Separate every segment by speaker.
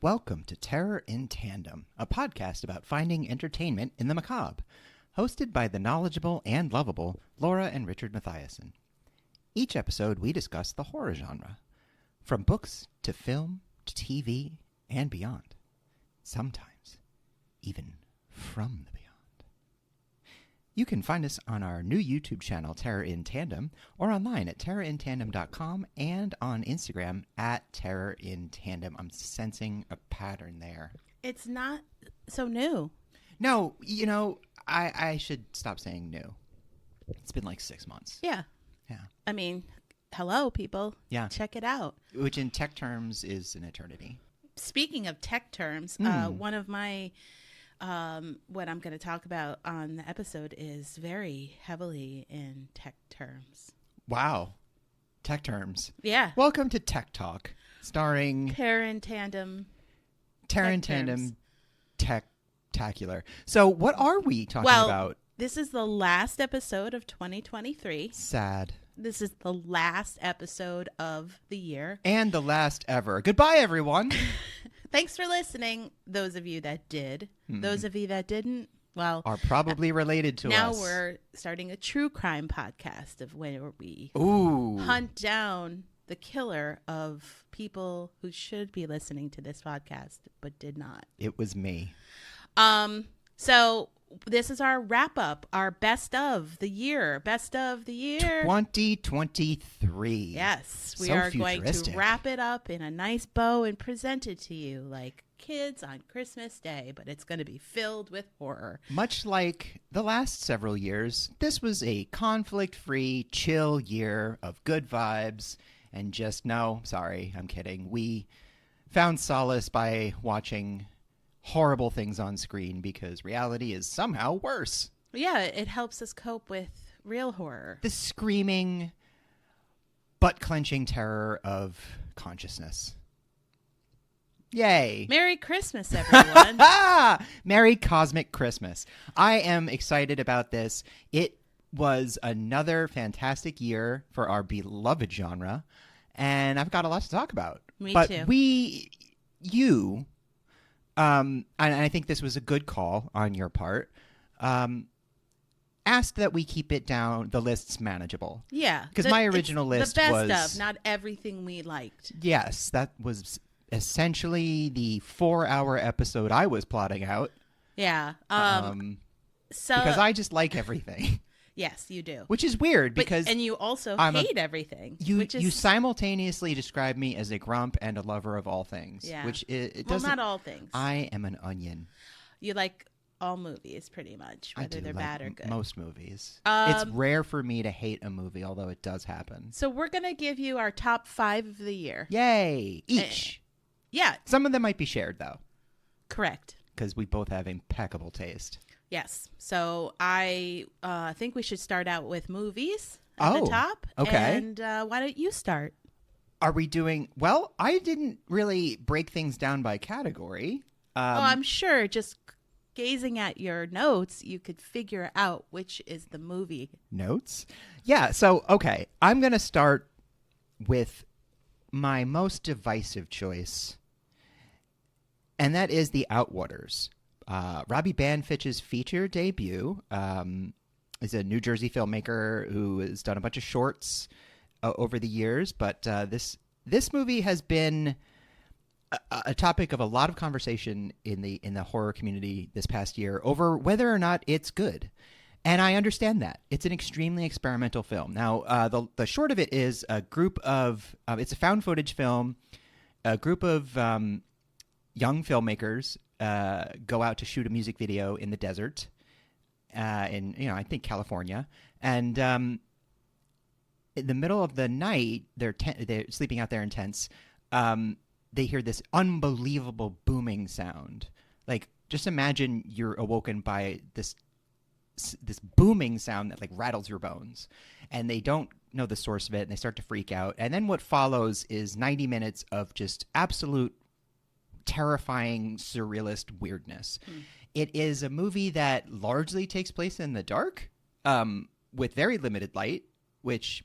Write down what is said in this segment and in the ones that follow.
Speaker 1: Welcome to Terror in Tandem, a podcast about finding entertainment in the macabre, hosted by the knowledgeable and lovable Laura and Richard Mathiasen. Each episode, we discuss the horror genre, from books to film to TV and beyond. Sometimes, even from the beyond. You can find us on our new YouTube channel, Terror in Tandem, or online at terrorintandem.com and on Instagram at Terror in Tandem. I'm sensing a pattern there.
Speaker 2: It's not so new.
Speaker 1: No, I should stop saying new. It's been like 6 months.
Speaker 2: Yeah. I mean, hello, people.
Speaker 1: Yeah.
Speaker 2: Check it out.
Speaker 1: Which in tech terms is an eternity.
Speaker 2: Speaking of tech terms, one of my... what I'm going to talk about on the episode is very heavily in tech terms.
Speaker 1: Wow. Tech terms.
Speaker 2: Yeah.
Speaker 1: Welcome to Tech Talk, starring
Speaker 2: Terror in Tandem.
Speaker 1: Terror in Tandem Tech-tacular. So what are we talking about?
Speaker 2: This is the last episode of 2023.
Speaker 1: Sad.
Speaker 2: This is the last episode of the year.
Speaker 1: And the last ever. Goodbye, everyone.
Speaker 2: Thanks for listening, those of you that did. Those of you that didn't, well...
Speaker 1: are probably related to us.
Speaker 2: Now we're starting a true crime podcast of where we hunt down the killer of people who should be listening to this podcast, but did not.
Speaker 1: It was me.
Speaker 2: So this is our wrap-up, our best of the year.
Speaker 1: 2023.
Speaker 2: Yes, we
Speaker 1: So
Speaker 2: are going to
Speaker 1: futuristic.
Speaker 2: wrap it up in a nice bow and present it to you like kids on Christmas Day, but it's going to be filled with horror.
Speaker 1: Much like the last several years, this was a conflict-free, chill year of good vibes and just, no, sorry, I'm kidding. We found solace by watching horrible things on screen because reality is somehow worse.
Speaker 2: Yeah, it helps us cope with real horror.
Speaker 1: The screaming, butt-clenching terror of consciousness. Yay.
Speaker 2: Merry Christmas, everyone.
Speaker 1: Merry Cosmic Christmas. I am excited about this. It was another fantastic year for our beloved genre, and I've got a lot to talk about.
Speaker 2: Me
Speaker 1: but
Speaker 2: too.
Speaker 1: And I think this was a good call on your part, asked that we keep it down, the list's manageable.
Speaker 2: Yeah.
Speaker 1: Because my original list
Speaker 2: was...
Speaker 1: was...
Speaker 2: the best of, not everything we liked.
Speaker 1: Yes, that was essentially the 4-hour episode I was plotting out.
Speaker 2: Yeah.
Speaker 1: Because I just like everything.
Speaker 2: Yes, you do.
Speaker 1: Which is weird because...
Speaker 2: and you also hate everything.
Speaker 1: You simultaneously describe me as a grump and a lover of all things.
Speaker 2: Yeah.
Speaker 1: Which it
Speaker 2: well,
Speaker 1: doesn't...
Speaker 2: not all things.
Speaker 1: I am an onion.
Speaker 2: You like all movies, pretty much, whether they're bad or good.
Speaker 1: Most movies. It's rare for me to hate a movie, although it does happen.
Speaker 2: So we're going to give you our top 5 of the year.
Speaker 1: Yay! Each.
Speaker 2: Yeah.
Speaker 1: Some of them might be shared, though.
Speaker 2: Correct.
Speaker 1: Because we both have impeccable taste.
Speaker 2: Yes. So I think we should start out with movies at the top.
Speaker 1: Okay.
Speaker 2: And why don't you start?
Speaker 1: Are we doing... Well, I didn't really break things down by category.
Speaker 2: I'm sure just gazing at your notes, you could figure out which is the movie.
Speaker 1: Notes? Yeah. So, okay. I'm going to start with my most divisive choice, and that is The Outwaters. Robbie Banfich's feature debut is a New Jersey filmmaker who has done a bunch of shorts over the years, but this movie has been a topic of a lot of conversation in the horror community this past year over whether or not it's good. And I understand that. It's an extremely experimental film. Now, the short of it is a group of it's a found footage film. A group of young filmmakers go out to shoot a music video in the desert, in I think California, and in the middle of the night, they're sleeping out there in tents. They hear this unbelievable booming sound. Like, just imagine you're awoken by this booming sound that like rattles your bones, and they don't know the source of it, and they start to freak out. And then what follows is 90 minutes of just absolute terrifying surrealist weirdness. It is a movie that largely takes place in the dark, with very limited light, which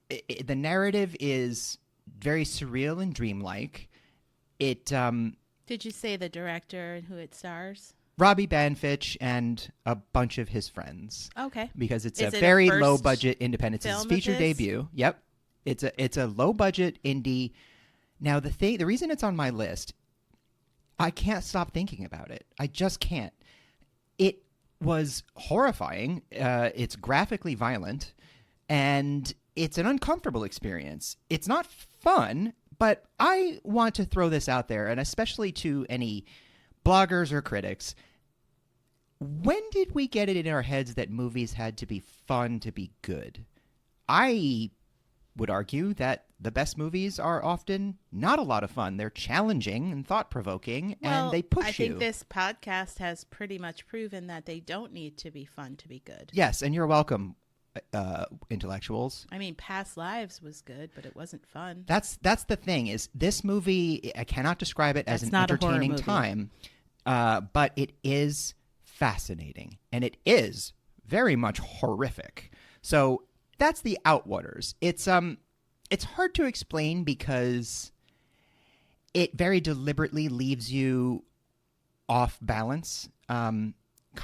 Speaker 1: the narrative is very surreal and dreamlike. It
Speaker 2: Did you say the director and who it stars?
Speaker 1: Robbie Banfitch and a bunch of his friends.
Speaker 2: Okay.
Speaker 1: Because it's
Speaker 2: Is
Speaker 1: a
Speaker 2: it
Speaker 1: very
Speaker 2: first
Speaker 1: low budget independent. It's his
Speaker 2: film
Speaker 1: feature
Speaker 2: of his?
Speaker 1: debut. Yep. It's a low budget indie. Now the reason it's on my list, I can't stop thinking about it. I just can't. It was horrifying. It's graphically violent, and it's an uncomfortable experience. It's not fun, but I want to throw this out there, and especially to any bloggers or critics. When did we get it in our heads that movies had to be fun to be good? I would argue that the best movies are often not a lot of fun. They're challenging and thought-provoking, and they push you.
Speaker 2: I think this podcast has pretty much proven that they don't need to be fun to be good.
Speaker 1: Yes, and you're welcome, intellectuals.
Speaker 2: I mean, Past Lives was good, but it wasn't fun.
Speaker 1: That's the thing, is this movie, I cannot describe it as an
Speaker 2: not a horror
Speaker 1: entertaining
Speaker 2: movie.
Speaker 1: time, but it is fascinating, and it is very much horrific. So that's The Outwaters. It's hard to explain because it very deliberately leaves you off balance, kind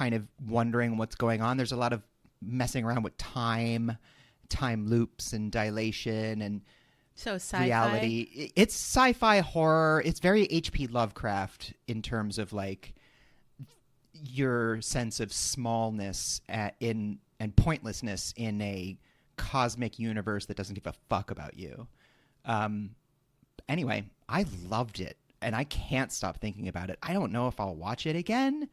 Speaker 1: of wondering what's going on. There's a lot of messing around with time loops and dilation and
Speaker 2: So sci-fi?
Speaker 1: reality. It's sci-fi horror. It's very H.P. Lovecraft in terms of like your sense of smallness and pointlessness in a cosmic universe that doesn't give a fuck about you. Anyway, I loved it, and I can't stop thinking about it. I don't know if I'll watch it again,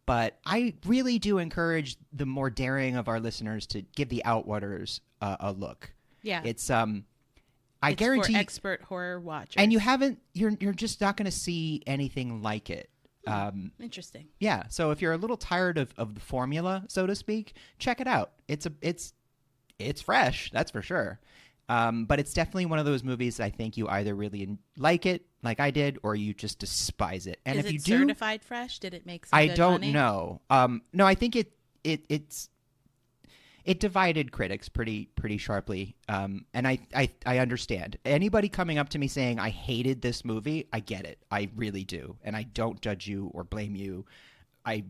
Speaker 1: but I really do encourage the more daring of our listeners to give The Outwaters a look.
Speaker 2: Yeah.
Speaker 1: It's
Speaker 2: It's
Speaker 1: guarantee
Speaker 2: for expert horror watchers.
Speaker 1: and you're just not going to see anything like it.
Speaker 2: Interesting.
Speaker 1: Yeah, so if you're a little tired of the formula, so to speak, check it out. It's fresh, that's for sure. But it's definitely one of those movies I think you either really like it, like I did, or you just despise it. And
Speaker 2: Is
Speaker 1: if
Speaker 2: it
Speaker 1: you do,
Speaker 2: certified fresh? Did it make some
Speaker 1: I
Speaker 2: good
Speaker 1: don't
Speaker 2: money?
Speaker 1: know. No, I think it divided critics pretty sharply. And I understand. Anybody coming up to me saying I hated this movie, I get it. I really do, and I don't judge you or blame you. I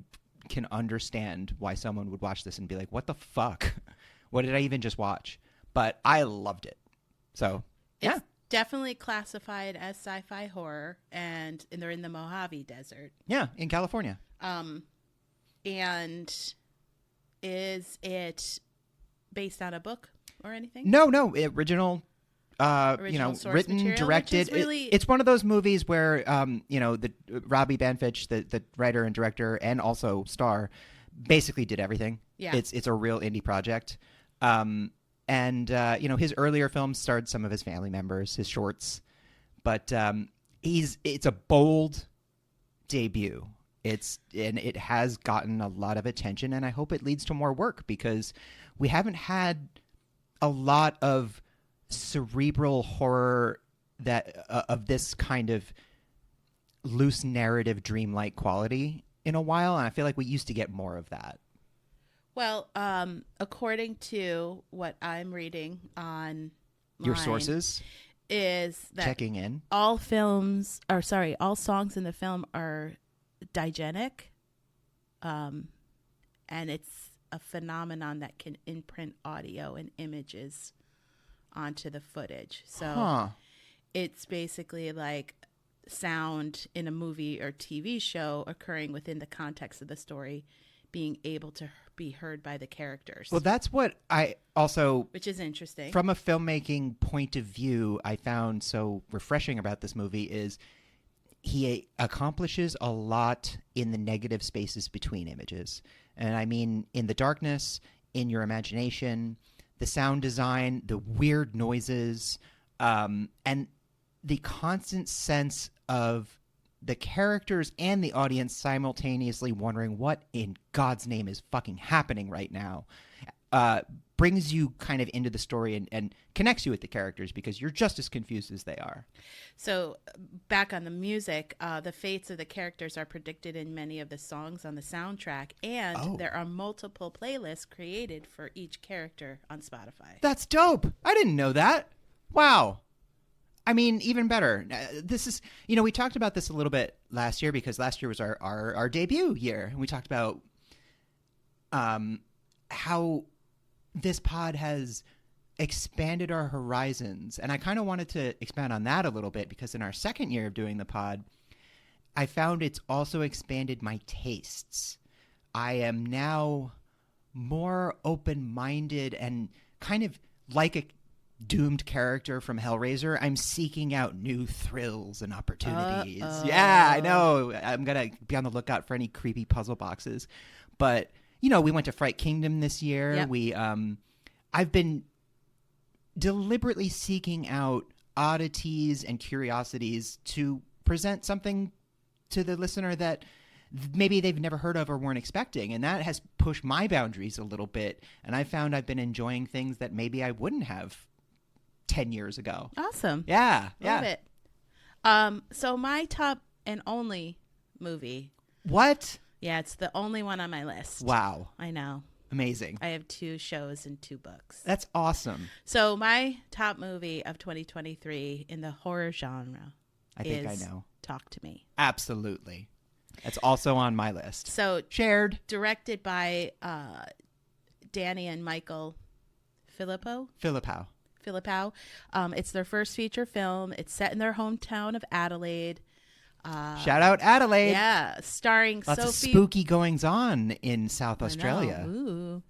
Speaker 1: can understand why someone would watch this and be like, "What the fuck? What did I even just watch?" But I loved it. So yeah,
Speaker 2: It's definitely classified as sci-fi horror, and they're in the Mojave Desert.
Speaker 1: yeah, in California.
Speaker 2: And is it based on a book or anything?
Speaker 1: No, original.
Speaker 2: Original source
Speaker 1: written,
Speaker 2: material, which
Speaker 1: directed.
Speaker 2: is really-
Speaker 1: It's one of those movies where, the Robbie Banfitch, the writer and director, and also star, basically did everything.
Speaker 2: Yeah.
Speaker 1: It's a real indie project. His earlier films starred some of his family members, his shorts, but it's a bold debut. It has gotten a lot of attention, and I hope it leads to more work because we haven't had a lot of cerebral horror of this kind of loose narrative, dreamlike quality in a while, and I feel like we used to get more of that.
Speaker 2: Well, according to what I'm reading on
Speaker 1: Your sources
Speaker 2: is that
Speaker 1: checking in.
Speaker 2: all songs in the film are diegetic, and it's a phenomenon that can imprint audio and images onto the footage. So it's basically like sound in a movie or TV show occurring within the context of the story, being able to be heard by the characters.
Speaker 1: Well, that's what I also,
Speaker 2: which is interesting.
Speaker 1: from a filmmaking point of view, I found so refreshing about this movie is he accomplishes a lot in the negative spaces between images. And I mean, in the darkness, in your imagination, the sound design, the weird noises, and the constant sense of the characters and the audience simultaneously wondering what in God's name is fucking happening right now, brings you kind of into the story and connects you with the characters because you're just as confused as they are.
Speaker 2: So back on the music, the fates of the characters are predicted in many of the songs on the soundtrack, and there are multiple playlists created for each character on Spotify.
Speaker 1: That's dope. I didn't know that. Wow. I mean, even better. This is, we talked about this a little bit last year because last year was our debut year. And we talked about how this pod has expanded our horizons. And I kind of wanted to expand on that a little bit because in our second year of doing the pod, I found it's also expanded my tastes. I am now more open-minded and kind of like a doomed character from Hellraiser. I'm seeking out new thrills and opportunities. Yeah, I know. I'm going to be on the lookout for any creepy puzzle boxes. But, we went to Fright Kingdom this year. Yep. I've been deliberately seeking out oddities and curiosities to present something to the listener that maybe they've never heard of or weren't expecting. And that has pushed my boundaries a little bit. And I found I've been enjoying things that maybe I wouldn't have 10 years ago.
Speaker 2: Awesome.
Speaker 1: Yeah.
Speaker 2: Love it. So my top and only movie.
Speaker 1: What?
Speaker 2: Yeah, it's the only one on my list.
Speaker 1: Wow.
Speaker 2: I know.
Speaker 1: Amazing.
Speaker 2: I have 2 shows and 2 books.
Speaker 1: That's awesome.
Speaker 2: So my top movie of 2023 in the horror genre
Speaker 1: I think I know.
Speaker 2: Talk to Me.
Speaker 1: Absolutely. That's also on my list.
Speaker 2: So
Speaker 1: shared.
Speaker 2: Directed by Danny and Michael Filippo. It's their first feature film. It's set in their hometown of Adelaide.
Speaker 1: Shout out Adelaide.
Speaker 2: Yeah, starring
Speaker 1: Lots
Speaker 2: Sophie.
Speaker 1: of spooky goings on in South Australia.
Speaker 2: Ooh.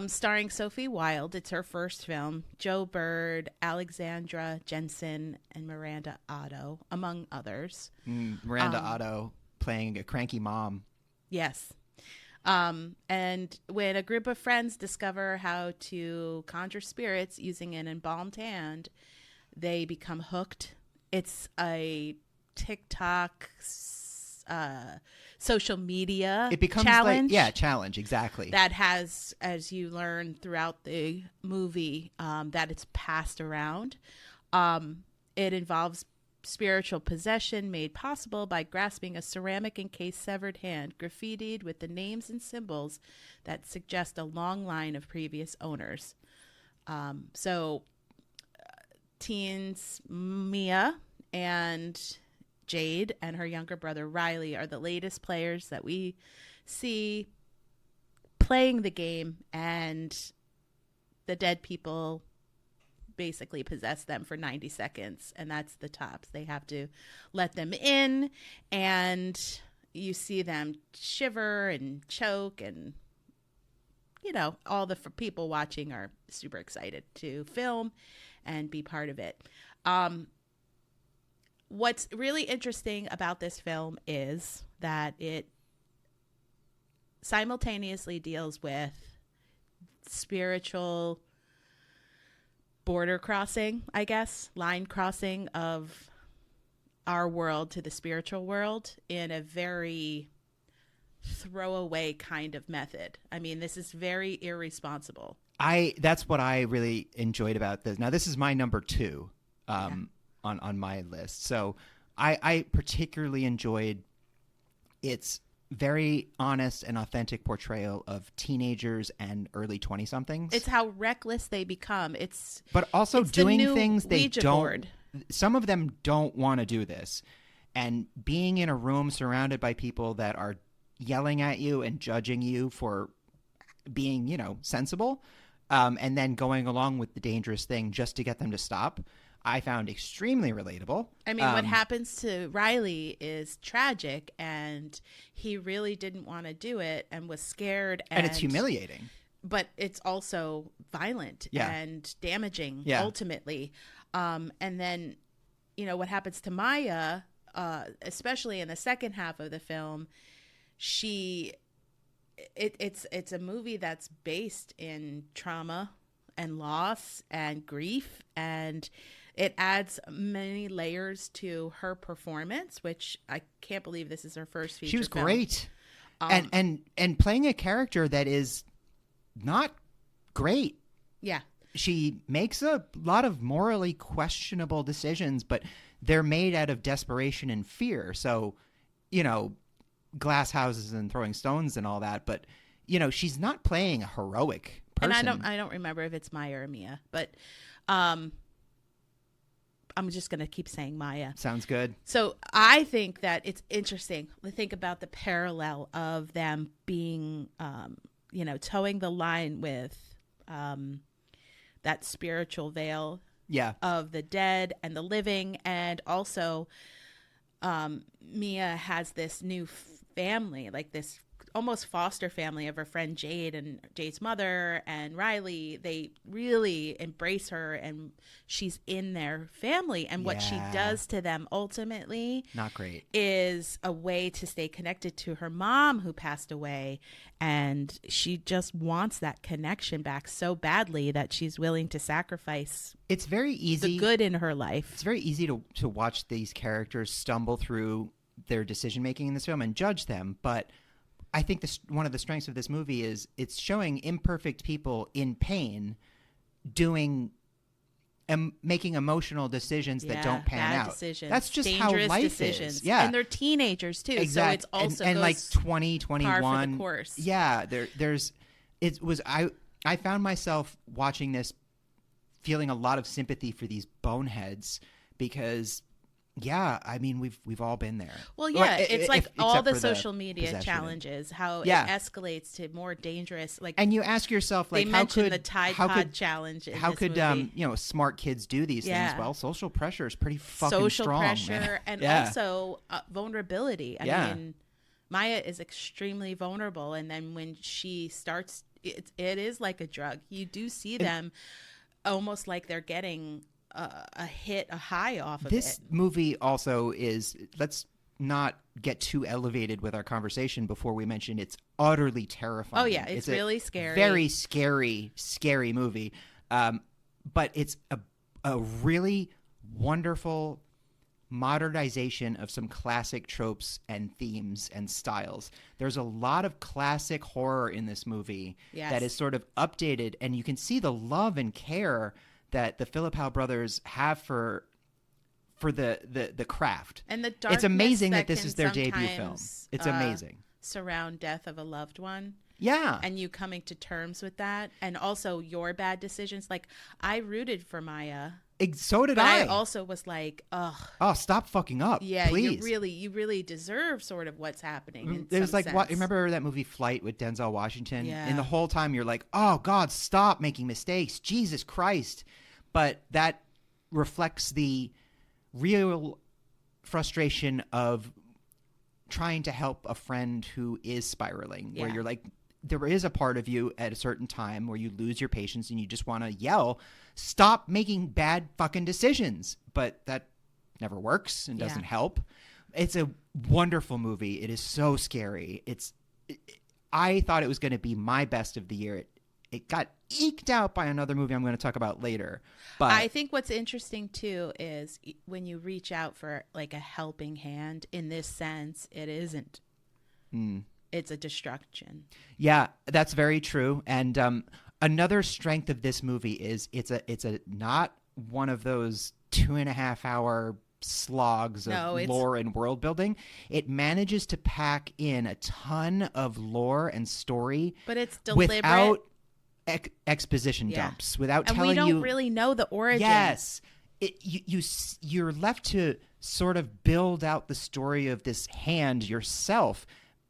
Speaker 2: Starring Sophie Wilde. It's her first film. Joe Bird, Alexandra Jensen, and Miranda Otto, among others.
Speaker 1: Miranda Otto playing a cranky mom.
Speaker 2: Yes. And when a group of friends discover how to conjure spirits using an embalmed hand, they become hooked. It's a TikTok social media
Speaker 1: it becomes
Speaker 2: challenge.
Speaker 1: Challenge, exactly.
Speaker 2: That has, as you learn throughout the movie, that it's passed around. It involves spiritual possession made possible by grasping a ceramic encased severed hand graffitied with the names and symbols that suggest a long line of previous owners. Teens Mia and Jade and her younger brother Riley are the latest players that we see playing the game, and the dead people basically possess them for 90 seconds, and that's the tops. They have to let them in, and you see them shiver and choke, and all the people watching are super excited to film and be part of it. What's really interesting about this film is that it simultaneously deals with spiritual border crossing, I guess, line crossing of our world to the spiritual world in a very throwaway kind of method. I mean, this is very irresponsible.
Speaker 1: That's what I really enjoyed about this. Now, this is my number 2 on my list. So I particularly enjoyed its very honest and authentic portrayal of teenagers and early 20-somethings.
Speaker 2: It's how reckless they become.
Speaker 1: But also doing things they
Speaker 2: Ouija
Speaker 1: don't.
Speaker 2: Board.
Speaker 1: Some of them don't want to do this. And being in a room surrounded by people that are yelling at you and judging you for being, sensible, and then going along with the dangerous thing just to get them to stop, I found extremely relatable.
Speaker 2: I mean, what happens to Riley is tragic, and he really didn't want to do it and was scared.
Speaker 1: And it's humiliating.
Speaker 2: But it's also violent and damaging, ultimately. And then, what happens to Maya, especially in the second half of the film, it's a movie that's based in trauma and loss and grief, and it adds many layers to her performance, which I can't believe this is her first feature film.
Speaker 1: She was great. And playing a character that is not great.
Speaker 2: Yeah.
Speaker 1: She makes a lot of morally questionable decisions, but they're made out of desperation and fear. So, glass houses and throwing stones and all that, but she's not playing a heroic person.
Speaker 2: And I don't remember if it's Maya or Mia, but I'm just going to keep saying Maya.
Speaker 1: Sounds good.
Speaker 2: So I think that it's interesting to think about the parallel of them being, towing the line with that spiritual veil of the dead and the living. And also Mia has this new family, like this almost foster family of her friend Jade and Jade's mother and Riley. They really embrace her, and she's in their family. And what she does to them ultimately,
Speaker 1: not great,
Speaker 2: is a way to stay connected to her mom who passed away. And she just wants that connection back so badly that she's willing to sacrifice.
Speaker 1: It's very easy.
Speaker 2: The good in her life.
Speaker 1: It's very easy to watch these characters stumble through their decision making in this film and judge them, but I think one of the strengths of this movie is it's showing imperfect people in pain doing making emotional decisions that don't pan
Speaker 2: bad
Speaker 1: out.
Speaker 2: decisions.
Speaker 1: That's just
Speaker 2: dangerous
Speaker 1: how life
Speaker 2: decisions.
Speaker 1: is. Yeah.
Speaker 2: And they're teenagers too.
Speaker 1: Exactly.
Speaker 2: So it's also
Speaker 1: and like 20, 21.
Speaker 2: par for the course.
Speaker 1: Yeah. I found myself watching this feeling a lot of sympathy for these boneheads because I mean, we've all been there.
Speaker 2: Well, yeah, it's like all the social media
Speaker 1: possession.
Speaker 2: Challenges, how it escalates to more dangerous. Like,
Speaker 1: and you ask yourself, like,
Speaker 2: they
Speaker 1: how
Speaker 2: mentioned
Speaker 1: could
Speaker 2: the Tide Pod challenge?
Speaker 1: How could smart kids do these things? Well, social pressure is pretty fucking
Speaker 2: social
Speaker 1: strong.
Speaker 2: Social pressure
Speaker 1: man.
Speaker 2: and also vulnerability. I mean, Maya is extremely vulnerable, and then when she starts, it is like a drug. You do see them almost like they're getting a high off of
Speaker 1: this
Speaker 2: it.
Speaker 1: Movie also is, let's not get too elevated with our conversation before we mention it's utterly terrifying.
Speaker 2: Oh yeah, it's really scary.
Speaker 1: Very scary movie. But it's a really wonderful modernization of some classic tropes and themes and styles. There's a lot of classic horror in this movie that is sort of updated, and you can see the love and care that the Philippou brothers have for the craft.
Speaker 2: And the darkness
Speaker 1: it's amazing that
Speaker 2: can
Speaker 1: this is their debut film. It's amazing.
Speaker 2: Surround death of a loved one.
Speaker 1: Yeah.
Speaker 2: And you coming to terms with that. And also your bad decisions. Like, I rooted for Maya.
Speaker 1: So did
Speaker 2: but
Speaker 1: I.
Speaker 2: I also was like, ugh.
Speaker 1: Oh, stop fucking up.
Speaker 2: Yeah,
Speaker 1: please.
Speaker 2: you really deserve sort of what's happening.
Speaker 1: It was like,
Speaker 2: sense.
Speaker 1: Remember that movie Flight with Denzel Washington?
Speaker 2: Yeah.
Speaker 1: And the whole time you're like, oh, God, stop making mistakes. Jesus Christ. But that reflects the real frustration of trying to help a friend who is spiraling, where you're like, there is a part of you at a certain time where you lose your patience and you just want to yell, stop making bad fucking decisions. But that never works and doesn't help. It's a wonderful movie. It is so scary. I thought it was going to be my best of the year. It got eked out by another movie I'm going to talk about later. But
Speaker 2: I think what's interesting too is when you reach out for like a helping hand, in this sense, it isn't. It's a destruction.
Speaker 1: Yeah, that's very true. And another strength of this movie is it's a not one of those 2.5 hour slogs of lore and world building. It manages to pack in a ton of lore and story,
Speaker 2: but it's deliberate.
Speaker 1: Without exposition dumps, without telling you.
Speaker 2: And we don't really know the origin.
Speaker 1: Yes. You're left to sort of build out the story of this hand yourself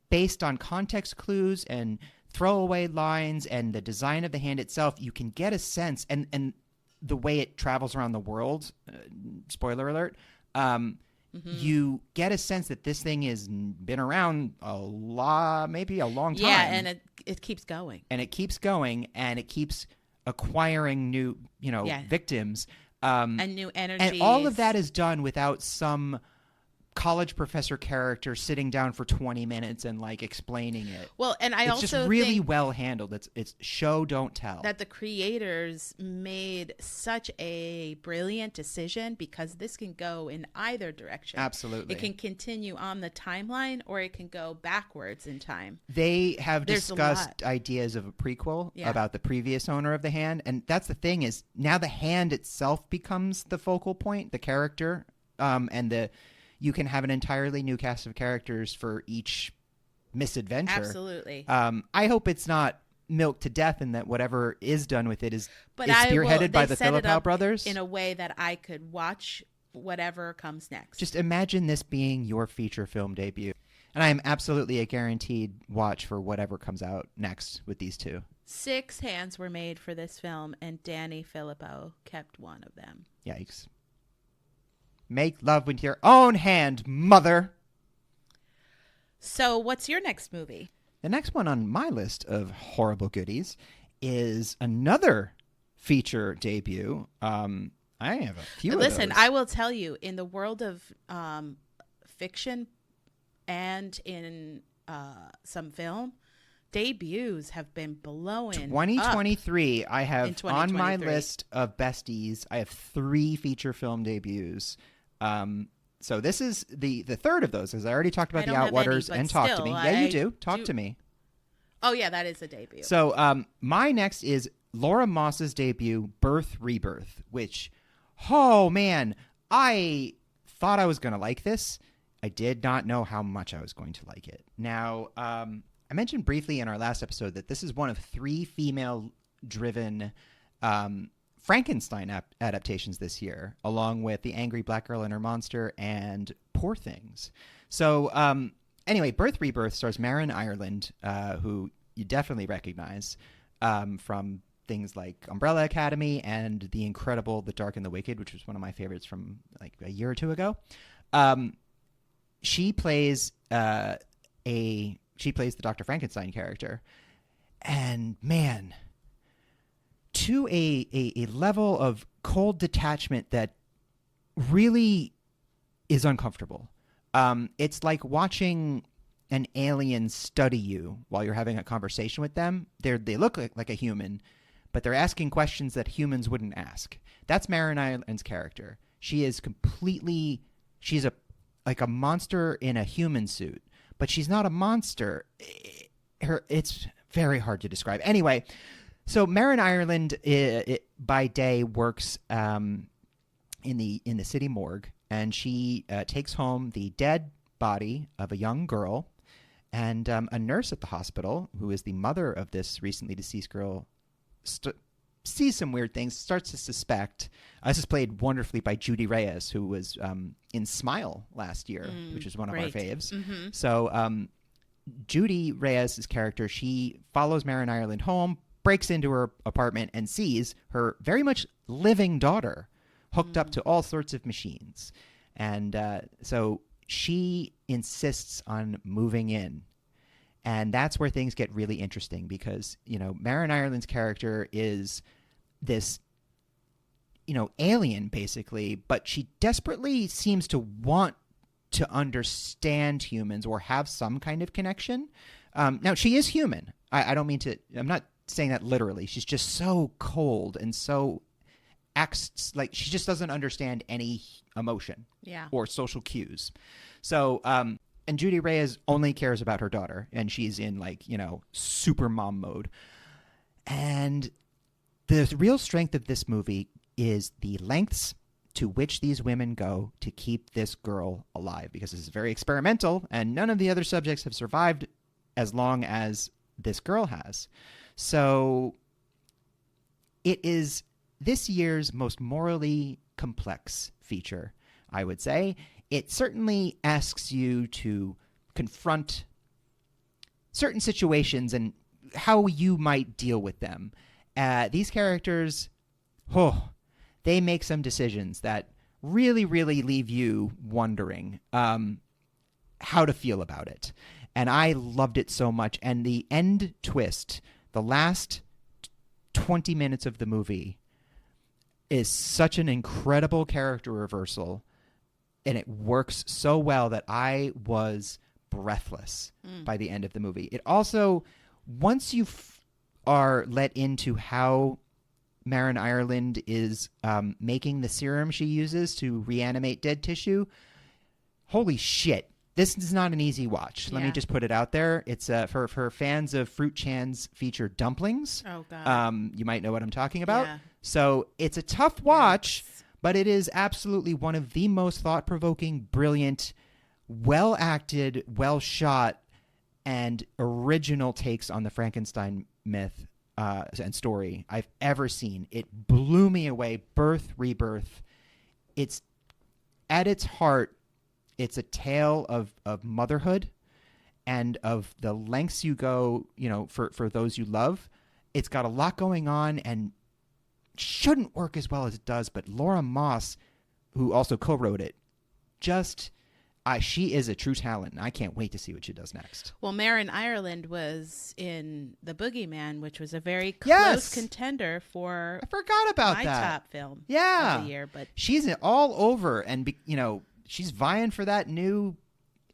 Speaker 1: based on context clues and throwaway lines and the design of the hand itself. You can get a sense, and the way it travels around the world, spoiler alert, you get a sense that this thing has been around maybe a long time.
Speaker 2: Yeah, and it keeps going.
Speaker 1: And it keeps going, and it keeps acquiring new, victims.
Speaker 2: And new energies.
Speaker 1: And all of that is done without some college professor character sitting down for 20 minutes and like explaining it.
Speaker 2: Well, and it's also
Speaker 1: just really
Speaker 2: think
Speaker 1: well handled. It's show, don't tell.
Speaker 2: That the creators made such a brilliant decision, because this can go in either direction.
Speaker 1: Absolutely.
Speaker 2: It can continue on the timeline, or it can go backwards in time.
Speaker 1: They have discussed ideas of a prequel about the previous owner of the hand. And that's the thing, is now the hand itself becomes the focal point, the character, and you can have an entirely new cast of characters for each misadventure.
Speaker 2: Absolutely.
Speaker 1: I hope it's not milked to death, and that whatever is done with it is spearheaded by the Philippou brothers.
Speaker 2: In a way that I could watch whatever comes next.
Speaker 1: Just imagine this being your feature film debut. And I am absolutely a guaranteed watch for whatever comes out next with these two.
Speaker 2: 6 hands were made for this film, and Danny Filippo kept one of them.
Speaker 1: Yikes. Make love with your own hand, mother.
Speaker 2: So what's your next movie?
Speaker 1: The next one on my list of horrible goodies is another feature debut. I have a few
Speaker 2: Listen,
Speaker 1: of those.
Speaker 2: I will tell you, in the world of fiction and in some film, debuts have been blowing
Speaker 1: 2023, I have
Speaker 2: in
Speaker 1: on my
Speaker 2: 2023.
Speaker 1: list of besties, I have 3 feature film debuts. So this is the third of those, as I already talked about
Speaker 2: I
Speaker 1: The
Speaker 2: don't have
Speaker 1: Outwaters
Speaker 2: any, but
Speaker 1: and Talk to
Speaker 2: still,
Speaker 1: Me. Yeah, you
Speaker 2: I
Speaker 1: do. Talk
Speaker 2: do-
Speaker 1: to Me.
Speaker 2: Oh, yeah, that is a debut.
Speaker 1: So my next is Laura Moss's debut, Birth Rebirth, which, oh man, I thought I was going to like this. I did not know how much I was going to like it. Now, I mentioned briefly in our last episode that this is one of 3 female-driven Frankenstein adaptations this year, along with The Angry Black Girl and Her Monster and Poor Things. So anyway, Birth Rebirth stars Marin Ireland, who you definitely recognize from things like Umbrella Academy and The Incredible, The Dark and the Wicked, which was one of my favorites from like a year or 2 ago. She plays the Dr. Frankenstein character, and man, to a level of cold detachment that really is uncomfortable. It's like watching an alien study you while you're having a conversation with them. They look like a human, but they're asking questions that humans wouldn't ask. That's Marin Ireland's character. She's like a monster in a human suit, but she's not a monster. It's very hard to describe. Anyway, so Marin Ireland by day works in the city morgue, and she takes home the dead body of a young girl, and a nurse at the hospital, who is the mother of this recently deceased girl, sees some weird things, starts to suspect. This is played wonderfully by Judy Reyes, who was in Smile last year, which is one of our faves.
Speaker 2: Mm-hmm.
Speaker 1: So Judy Reyes' character, she follows Marin Ireland home, breaks into her apartment, and sees her very much living daughter hooked up to all sorts of machines. And so she insists on moving in. And that's where things get really interesting because, Marin Ireland's character is this, alien basically, but she desperately seems to want to understand humans or have some kind of connection. Now, she is human. I don't mean to, I'm not saying that literally. She's just so cold and so acts like she just doesn't understand any emotion or social cues. So, and Judy Reyes only cares about her daughter, and she's in super mom mode. And the real strength of this movie is the lengths to which these women go to keep this girl alive, because this is very experimental, and none of the other subjects have survived as long as this girl has. So it is this year's most morally complex feature, I would say. It certainly asks you to confront certain situations and how you might deal with them. These characters, they make some decisions that really, really leave you wondering how to feel about it. And I loved it so much. And the end twist, the last 20 minutes of the movie, is such an incredible character reversal. And it works so well that I was breathless by the end of the movie. It also, once you are let into how Marin Ireland is making the serum she uses to reanimate dead tissue, holy shit. This is not an easy watch. Let me just put it out there. It's for fans of Fruit Chan's featured dumplings.
Speaker 2: Oh, God.
Speaker 1: You might know what I'm talking about.
Speaker 2: Yeah.
Speaker 1: So it's a tough watch.
Speaker 2: Yes.
Speaker 1: But it is absolutely one of the most thought-provoking, brilliant, well-acted, well-shot, and original takes on the Frankenstein myth and story I've ever seen. It blew me away. Birth, Rebirth. It's at its heart, it's a tale of motherhood and of the lengths you go, for those you love. It's got a lot going on and shouldn't work as well as it does. But Laura Moss, who also co-wrote it, she is a true talent, and I can't wait to see what she does next.
Speaker 2: Well, Marin Ireland was in The Boogeyman, which was a very close
Speaker 1: Yes!
Speaker 2: contender for
Speaker 1: I forgot about
Speaker 2: my
Speaker 1: that.
Speaker 2: top film
Speaker 1: Yeah.
Speaker 2: of the year. But
Speaker 1: she's all over, and she's vying for that new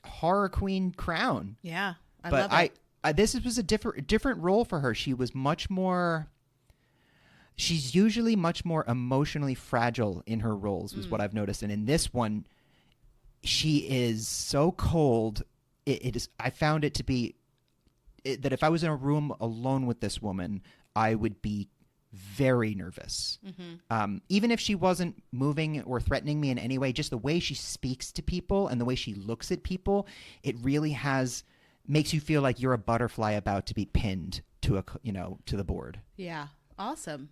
Speaker 1: horror queen crown.
Speaker 2: yeah, I
Speaker 1: But
Speaker 2: love it.
Speaker 1: this was a different role for her. She was much more. She's usually much more emotionally fragile in her roles, was what I've noticed, and in this one, she is so cold. It is. I found it to be that if I was in a room alone with this woman, I would be very nervous. Even if she wasn't moving or threatening me in any way, just the way she speaks to people and the way she looks at people, it really makes you feel like you're a butterfly about to be pinned to to the board.
Speaker 2: Yeah, awesome.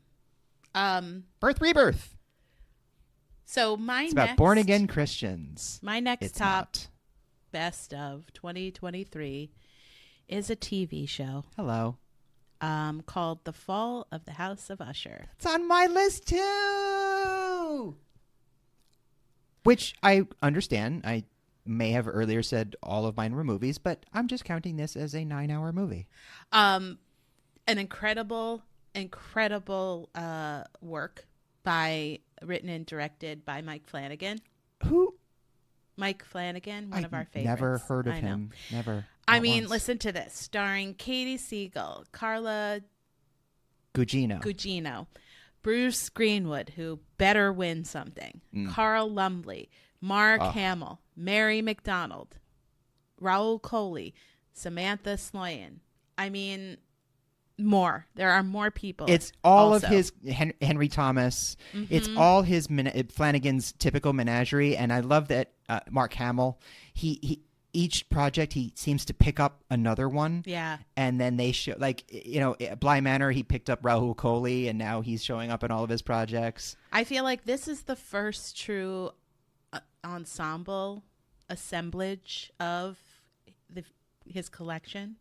Speaker 1: Birth, rebirth.
Speaker 2: So
Speaker 1: It's about born again Christians.
Speaker 2: My next
Speaker 1: It's
Speaker 2: top
Speaker 1: not.
Speaker 2: best of 2023 is a TV show
Speaker 1: Hello.
Speaker 2: called The Fall of the House of Usher.
Speaker 1: It's on my list too. Which I understand. I may have earlier said all of mine were movies, but I'm just counting this as a 9-hour movie.
Speaker 2: An incredible work written and directed by Mike Flanagan.
Speaker 1: Who?
Speaker 2: Mike Flanagan, one of our favorites.
Speaker 1: Never heard of
Speaker 2: I know.
Speaker 1: him. Never.
Speaker 2: I
Speaker 1: Not
Speaker 2: mean,
Speaker 1: once.
Speaker 2: listen to this. Starring Katie Siegel, Carla Gugino, Bruce Greenwood, who better win something, Carl Lumbly, Mark Hamill, Mary McDonald, Raul Coley, Samantha Sloyan. I mean, more. There are more people.
Speaker 1: It's all
Speaker 2: also.
Speaker 1: of his Henry Thomas. It's all his Flanagan's typical menagerie, and I love that Mark Hamill. He each project he seems to pick up another one.
Speaker 2: Yeah.
Speaker 1: And then they show Bly Manor. He picked up Rahul Kohli, and now he's showing up in all of his projects.
Speaker 2: I feel like this is the first true ensemble assemblage of his collection.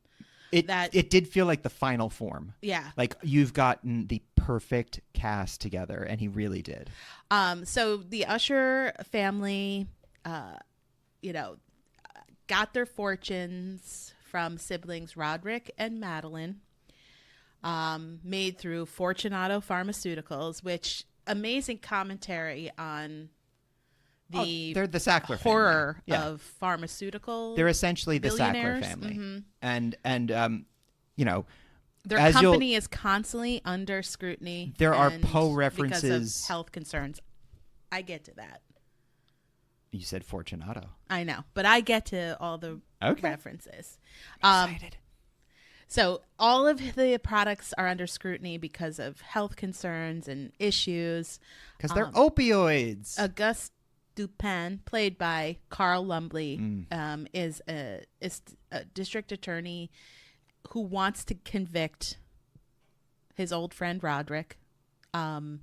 Speaker 1: It did feel like the final form.
Speaker 2: Yeah.
Speaker 1: Like you've gotten the perfect cast together, and he really did.
Speaker 2: So the Usher family, got their fortunes from siblings Roderick and Madeline, made through Fortunato Pharmaceuticals, which amazing commentary on
Speaker 1: they're the Sackler
Speaker 2: horror
Speaker 1: family. Yeah.
Speaker 2: of pharmaceutical.
Speaker 1: They're essentially the Sackler
Speaker 2: billionaires.
Speaker 1: family, and
Speaker 2: their
Speaker 1: as
Speaker 2: company is constantly under scrutiny.
Speaker 1: There are
Speaker 2: and
Speaker 1: Poe
Speaker 2: because
Speaker 1: references.
Speaker 2: of health concerns. I get to that.
Speaker 1: You said Fortunato.
Speaker 2: I know, but I get to all the references.
Speaker 1: Excited.
Speaker 2: So all of the products are under scrutiny because of health concerns and issues.
Speaker 1: Because they're opioids.
Speaker 2: Auguste Dupin, played by Carl Lumbly, is a district attorney who wants to convict his old friend Roderick, and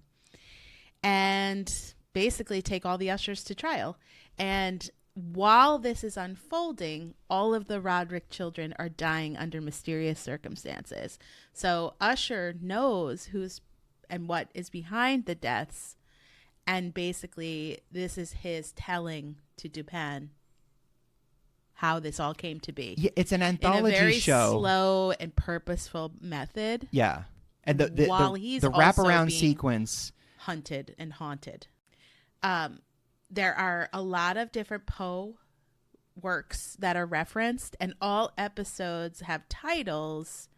Speaker 2: basically take all the ushers to trial. And while this is unfolding, all of the Roderick children are dying under mysterious circumstances. So Usher knows who's and what is behind the deaths. And basically, this is his telling to Dupin how this all came to be.
Speaker 1: Yeah, it's an anthology
Speaker 2: in a very
Speaker 1: show.
Speaker 2: slow and purposeful method.
Speaker 1: Yeah, and
Speaker 2: While he's
Speaker 1: the
Speaker 2: also
Speaker 1: wraparound
Speaker 2: being
Speaker 1: sequence.
Speaker 2: Hunted and haunted. There are a lot of different Poe works that are referenced, and all episodes have titles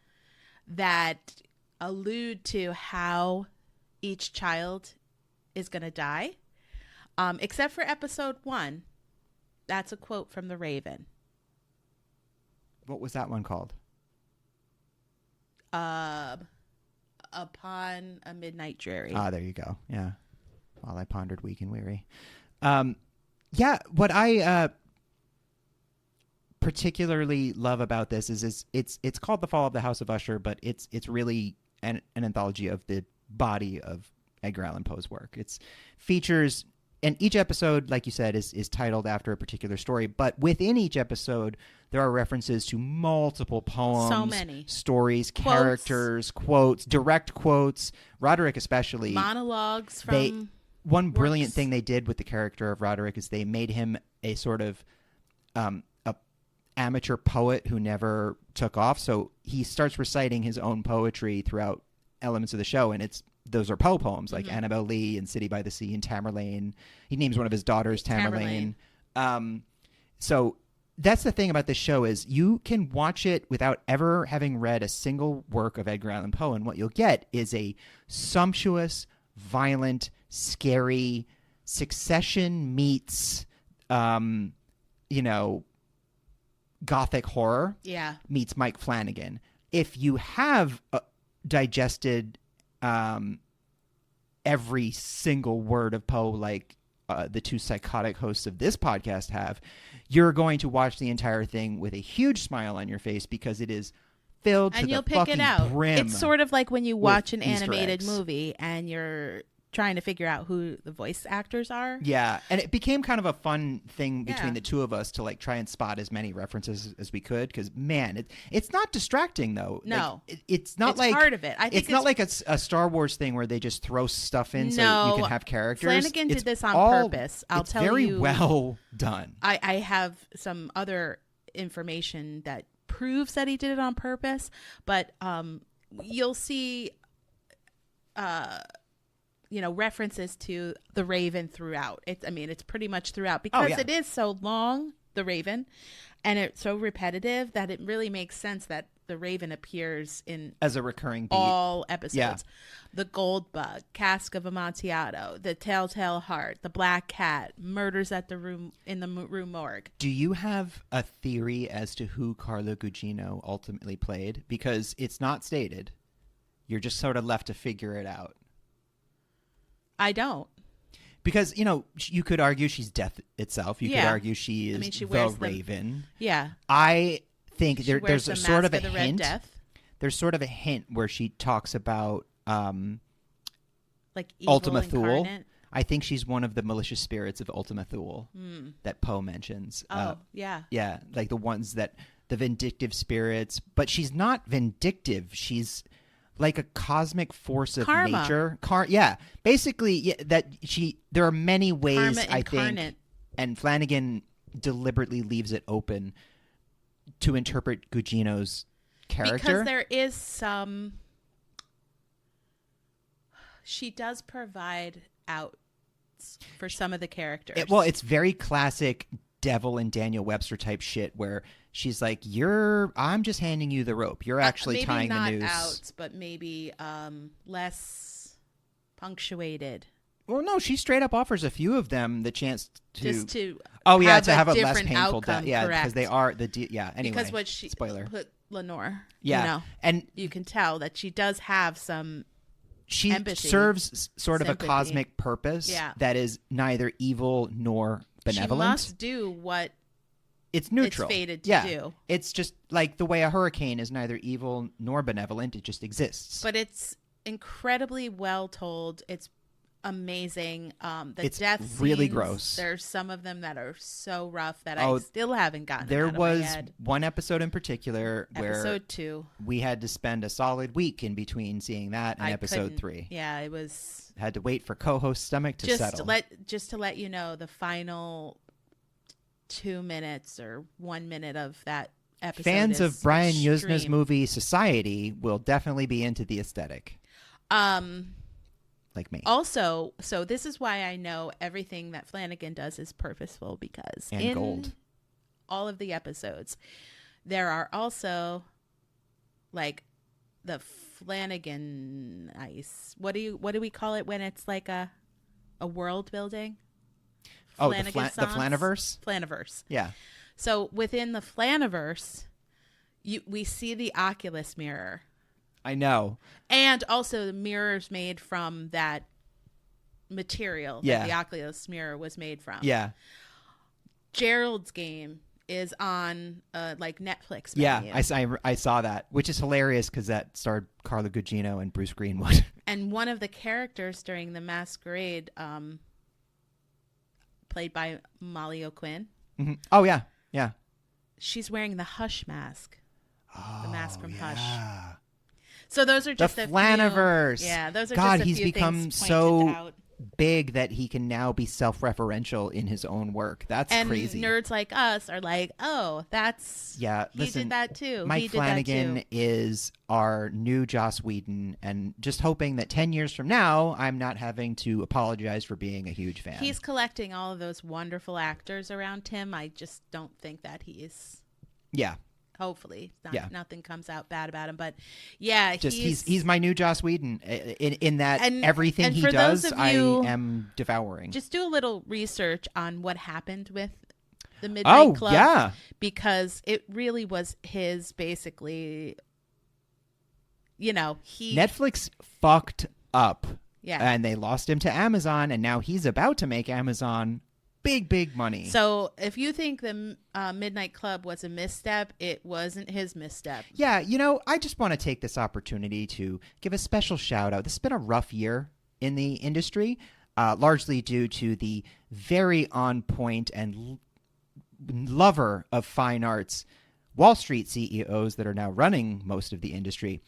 Speaker 2: that allude to how each child is going to die, except for episode 1. That's a quote from The Raven.
Speaker 1: What was that one called?
Speaker 2: Upon a Midnight Dreary.
Speaker 1: Ah, there you go. Yeah. While I pondered weak and weary. Yeah, what I particularly love about this is it's called The Fall of the House of Usher, but it's really an anthology of the body of Edgar Allan Poe's work. It features and each episode, like you said, is titled after a particular story. But within each episode, there are references to multiple poems,
Speaker 2: So many.
Speaker 1: stories,
Speaker 2: Quotes.
Speaker 1: characters, quotes, direct quotes. Roderick especially.
Speaker 2: Monologues from
Speaker 1: One brilliant
Speaker 2: works.
Speaker 1: thing they did with the character of Roderick is they made him a sort of a amateur poet who never took off. So he starts reciting his own poetry throughout elements of the show, and those are Poe poems like Annabelle Lee and City by the Sea and Tamerlane. He names one of his daughters Tamerlane. So that's the thing about this show is you can watch it without ever having read a single work of Edgar Allan Poe, and what you'll get is a sumptuous, violent, scary Succession meets, gothic horror meets Mike Flanagan. If you have digested every single word of Poe like the two psychotic hosts of this podcast have, you're going to watch the entire thing with a huge smile on your face because it is filled to the fucking brim.
Speaker 2: It's sort of like when you watch an
Speaker 1: Easter
Speaker 2: animated
Speaker 1: eggs.
Speaker 2: movie and you're trying to figure out who the voice actors are.
Speaker 1: Yeah, and it became kind of a fun thing between the two of us to like try and spot as many references as we could because man, it's not distracting though.
Speaker 2: No,
Speaker 1: like, it's not
Speaker 2: it's
Speaker 1: like
Speaker 2: part of it. I think
Speaker 1: it's not like a Star Wars thing where they just throw stuff in so you can have characters.
Speaker 2: Flanagan
Speaker 1: It's
Speaker 2: did this on
Speaker 1: all-
Speaker 2: purpose.
Speaker 1: It's very well done.
Speaker 2: I have some other information that proves that he did it on purpose, but you'll see references to the Raven throughout. It's pretty much throughout because it is so long, the Raven, and it's so repetitive that it really makes sense that the Raven appears in
Speaker 1: as a recurring beat.
Speaker 2: all episodes.
Speaker 1: Yeah.
Speaker 2: The Gold Bug, Cask of Amontillado, The Telltale Heart, The Black Cat, Murders at the Rue Morgue.
Speaker 1: Do you have a theory as to who Carlo Gugino ultimately played? Because it's not stated. You're just sort of left to figure it out.
Speaker 2: I don't.
Speaker 1: Because, you could argue she's death itself. You could argue she is
Speaker 2: she
Speaker 1: the
Speaker 2: wears
Speaker 1: Raven.
Speaker 2: Yeah.
Speaker 1: I think
Speaker 2: She wears
Speaker 1: there's
Speaker 2: the
Speaker 1: a sort of a
Speaker 2: mask the Red
Speaker 1: hint.
Speaker 2: Death.
Speaker 1: There's sort of a hint where she talks about
Speaker 2: like evil
Speaker 1: Ultima Thule.
Speaker 2: incarnate.
Speaker 1: I think she's one of the malicious spirits of Ultima Thule that Poe mentions.
Speaker 2: Yeah.
Speaker 1: Yeah, like the ones the vindictive spirits. But she's not vindictive. She's like a cosmic force of
Speaker 2: Karma.
Speaker 1: nature. Basically, there are many ways,
Speaker 2: Karma
Speaker 1: I
Speaker 2: incarnate.
Speaker 1: think, and Flanagan deliberately leaves it open to interpret Gugino's character.
Speaker 2: Because there is some... She does provide outs for some of the characters.
Speaker 1: It's very classic Devil and Daniel Webster type shit where she's like, I'm just handing you the rope. You're actually tying the noose.
Speaker 2: Maybe not outs, but maybe less punctuated.
Speaker 1: Well, no, she straight up offers a few of them the chance to...
Speaker 2: Just to
Speaker 1: have a less
Speaker 2: different
Speaker 1: painful
Speaker 2: outcome,
Speaker 1: death. Yeah, because
Speaker 2: correct.
Speaker 1: they are anyway.
Speaker 2: Because what she...
Speaker 1: Spoiler.
Speaker 2: Put Lenore.
Speaker 1: Yeah.
Speaker 2: And you can tell that she does have some...
Speaker 1: She
Speaker 2: empathy,
Speaker 1: serves sort of
Speaker 2: sympathy.
Speaker 1: a cosmic purpose that is neither evil nor benevolent.
Speaker 2: She must do what
Speaker 1: it's neutral.
Speaker 2: It's fated to do.
Speaker 1: It's just like the way a hurricane is neither evil nor benevolent. It just exists.
Speaker 2: But it's incredibly well told. It's amazing.
Speaker 1: It's
Speaker 2: death
Speaker 1: really
Speaker 2: scenes,
Speaker 1: gross.
Speaker 2: There's some of them that are so rough that I still haven't gotten
Speaker 1: There
Speaker 2: out of
Speaker 1: was
Speaker 2: my head.
Speaker 1: one episode in particular where
Speaker 2: Episode 2.
Speaker 1: we had to spend a solid week in between seeing that and episode 3.
Speaker 2: Yeah, it was...
Speaker 1: Had to wait for co-host stomach to settle.
Speaker 2: Just to let you know, the final 2 minutes or 1 minute of that episode
Speaker 1: Fans
Speaker 2: is
Speaker 1: of Brian
Speaker 2: extreme.
Speaker 1: Yuzna's movie Society will definitely be into the aesthetic. Like me.
Speaker 2: Also, so this is why I know everything that Flanagan does is purposeful because
Speaker 1: And
Speaker 2: in
Speaker 1: gold.
Speaker 2: all of the episodes, there are also like the Flanagan ice. What do we call it when it's like a world building?
Speaker 1: Oh, the
Speaker 2: Flanagan songs?
Speaker 1: Flaniverse?
Speaker 2: Flaniverse.
Speaker 1: Yeah.
Speaker 2: So within the Flaniverse, we see the Oculus mirror.
Speaker 1: I know.
Speaker 2: And also the mirrors made from that material that the Oculus mirror was made from.
Speaker 1: Yeah.
Speaker 2: Gerald's Game is on like Netflix menu.
Speaker 1: Yeah, I saw that, which is hilarious because that starred Carla Gugino and Bruce Greenwood.
Speaker 2: And one of the characters during the masquerade played by Molly O'Quinn.
Speaker 1: Mm-hmm. Oh, yeah. Yeah.
Speaker 2: She's wearing the Hush mask.
Speaker 1: Oh,
Speaker 2: The mask from
Speaker 1: yeah.
Speaker 2: Hush. So those are just
Speaker 1: the
Speaker 2: a
Speaker 1: Flaniverse.
Speaker 2: few. Yeah, those are
Speaker 1: God,
Speaker 2: just a
Speaker 1: he's
Speaker 2: few
Speaker 1: become
Speaker 2: things
Speaker 1: so
Speaker 2: pointed out.
Speaker 1: big that he can now be self-referential in his own work. That's
Speaker 2: and
Speaker 1: crazy.
Speaker 2: Nerds like us are like, oh, that's he did that too.
Speaker 1: Mike
Speaker 2: he did
Speaker 1: Flanagan
Speaker 2: that too.
Speaker 1: is our new Joss Whedon, and just hoping that 10 years from now, I'm not having to apologize for being a huge fan.
Speaker 2: He's collecting all of those wonderful actors around him. I just don't think that he is.
Speaker 1: Yeah.
Speaker 2: Hopefully,
Speaker 1: Yeah.
Speaker 2: nothing comes out bad about him. But yeah,
Speaker 1: just he's my new Joss Whedon in that everything he
Speaker 2: for
Speaker 1: does,
Speaker 2: those of you,
Speaker 1: I am devouring.
Speaker 2: Just do a little research on what happened with the Midnight Club.
Speaker 1: Yeah,
Speaker 2: because it really was his basically.
Speaker 1: Netflix fucked up.
Speaker 2: Yeah,
Speaker 1: and they lost him to Amazon, and now he's about to make Amazon big money.
Speaker 2: So if you think the Midnight Club was a misstep, it wasn't his misstep.
Speaker 1: Yeah, I just want to take this opportunity to give a special shout out. This has been a rough year in the industry, largely due to the very on point and lover of fine arts Wall Street CEOs that are now running most of the industry.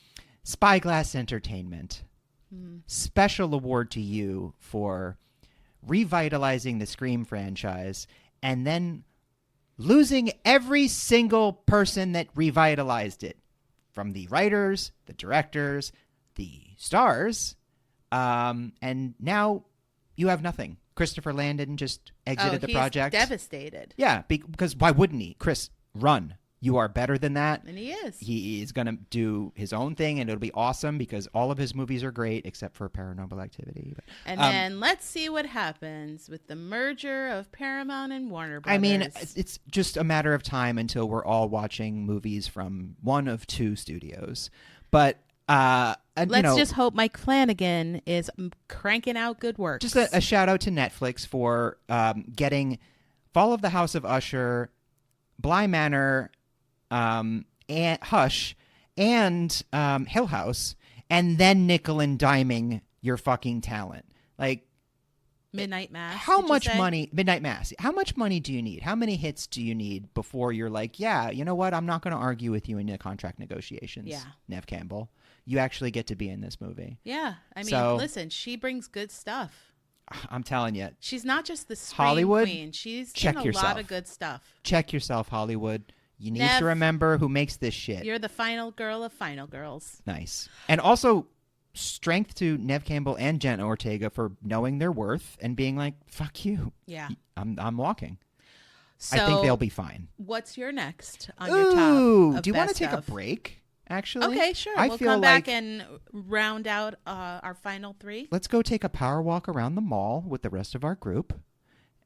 Speaker 1: Spyglass Entertainment. Special award to you for revitalizing the Scream franchise and then losing every single person that revitalized it, from the writers, the directors, the stars, and now you have nothing. Christopher Landon just exited the project.
Speaker 2: Devastated.
Speaker 1: Yeah, because why wouldn't he? Chris, run. You are better than that.
Speaker 2: And he is.
Speaker 1: He is going to do his own thing, and it'll be awesome because all of his movies are great except for Paranormal Activity. But,
Speaker 2: and then let's see what happens with the merger of Paramount and Warner Brothers.
Speaker 1: I mean, it's just a matter of time until we're all watching movies from one of two studios. But let's
Speaker 2: just hope Mike Flanagan is cranking out good work.
Speaker 1: Just a shout out to Netflix for getting Fall of the House of Usher, Bly Manor, and Hush, and Hill House, and then nickel and diming your fucking talent. Like
Speaker 2: Midnight Mass.
Speaker 1: How much money? Midnight Mass. How much money do you need? How many hits do you need before you're like, yeah, you know what? I'm not going to argue with you in the contract negotiations.
Speaker 2: Yeah,
Speaker 1: Nev Campbell, you actually get to be in this movie.
Speaker 2: Yeah, I mean, listen, she brings good stuff.
Speaker 1: I'm telling you,
Speaker 2: she's not just the Scream
Speaker 1: Hollywood
Speaker 2: queen. She's
Speaker 1: check
Speaker 2: in a
Speaker 1: yourself.
Speaker 2: lot of good stuff.
Speaker 1: Check yourself, Hollywood. You need
Speaker 2: Nev,
Speaker 1: to remember who makes this shit.
Speaker 2: You're the final girl of final girls.
Speaker 1: Nice. And also, strength to Nev Campbell and Jenna Ortega for knowing their worth and being like, fuck you.
Speaker 2: Yeah.
Speaker 1: I'm walking.
Speaker 2: So,
Speaker 1: I think they'll be fine.
Speaker 2: What's your next on your top of
Speaker 1: do you want to
Speaker 2: best
Speaker 1: take
Speaker 2: of?
Speaker 1: A break, actually?
Speaker 2: Okay, sure. We'll come back and round out our final three.
Speaker 1: Let's go take a power walk around the mall with the rest of our group,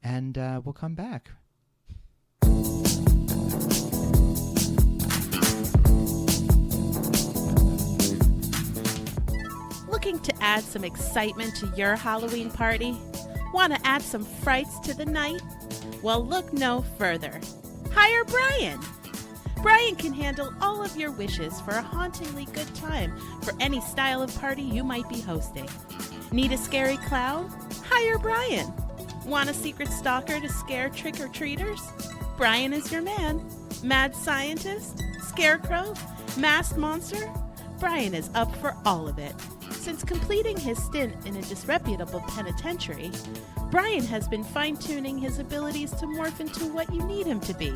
Speaker 1: and we'll come back.
Speaker 2: Looking to add some excitement to your Halloween party? Want to add some frights to the night? Well, look no further. Hire Brian. Brian can handle all of your wishes for a hauntingly good time for any style of party you might be hosting. Need a scary clown? Hire Brian. Want a secret stalker to scare trick-or-treaters? Brian is your man. Mad scientist? Scarecrow? Masked monster? Brian is up for all of it. Since completing his stint in a disreputable penitentiary, Brian has been fine-tuning his abilities to morph into what you need him to be,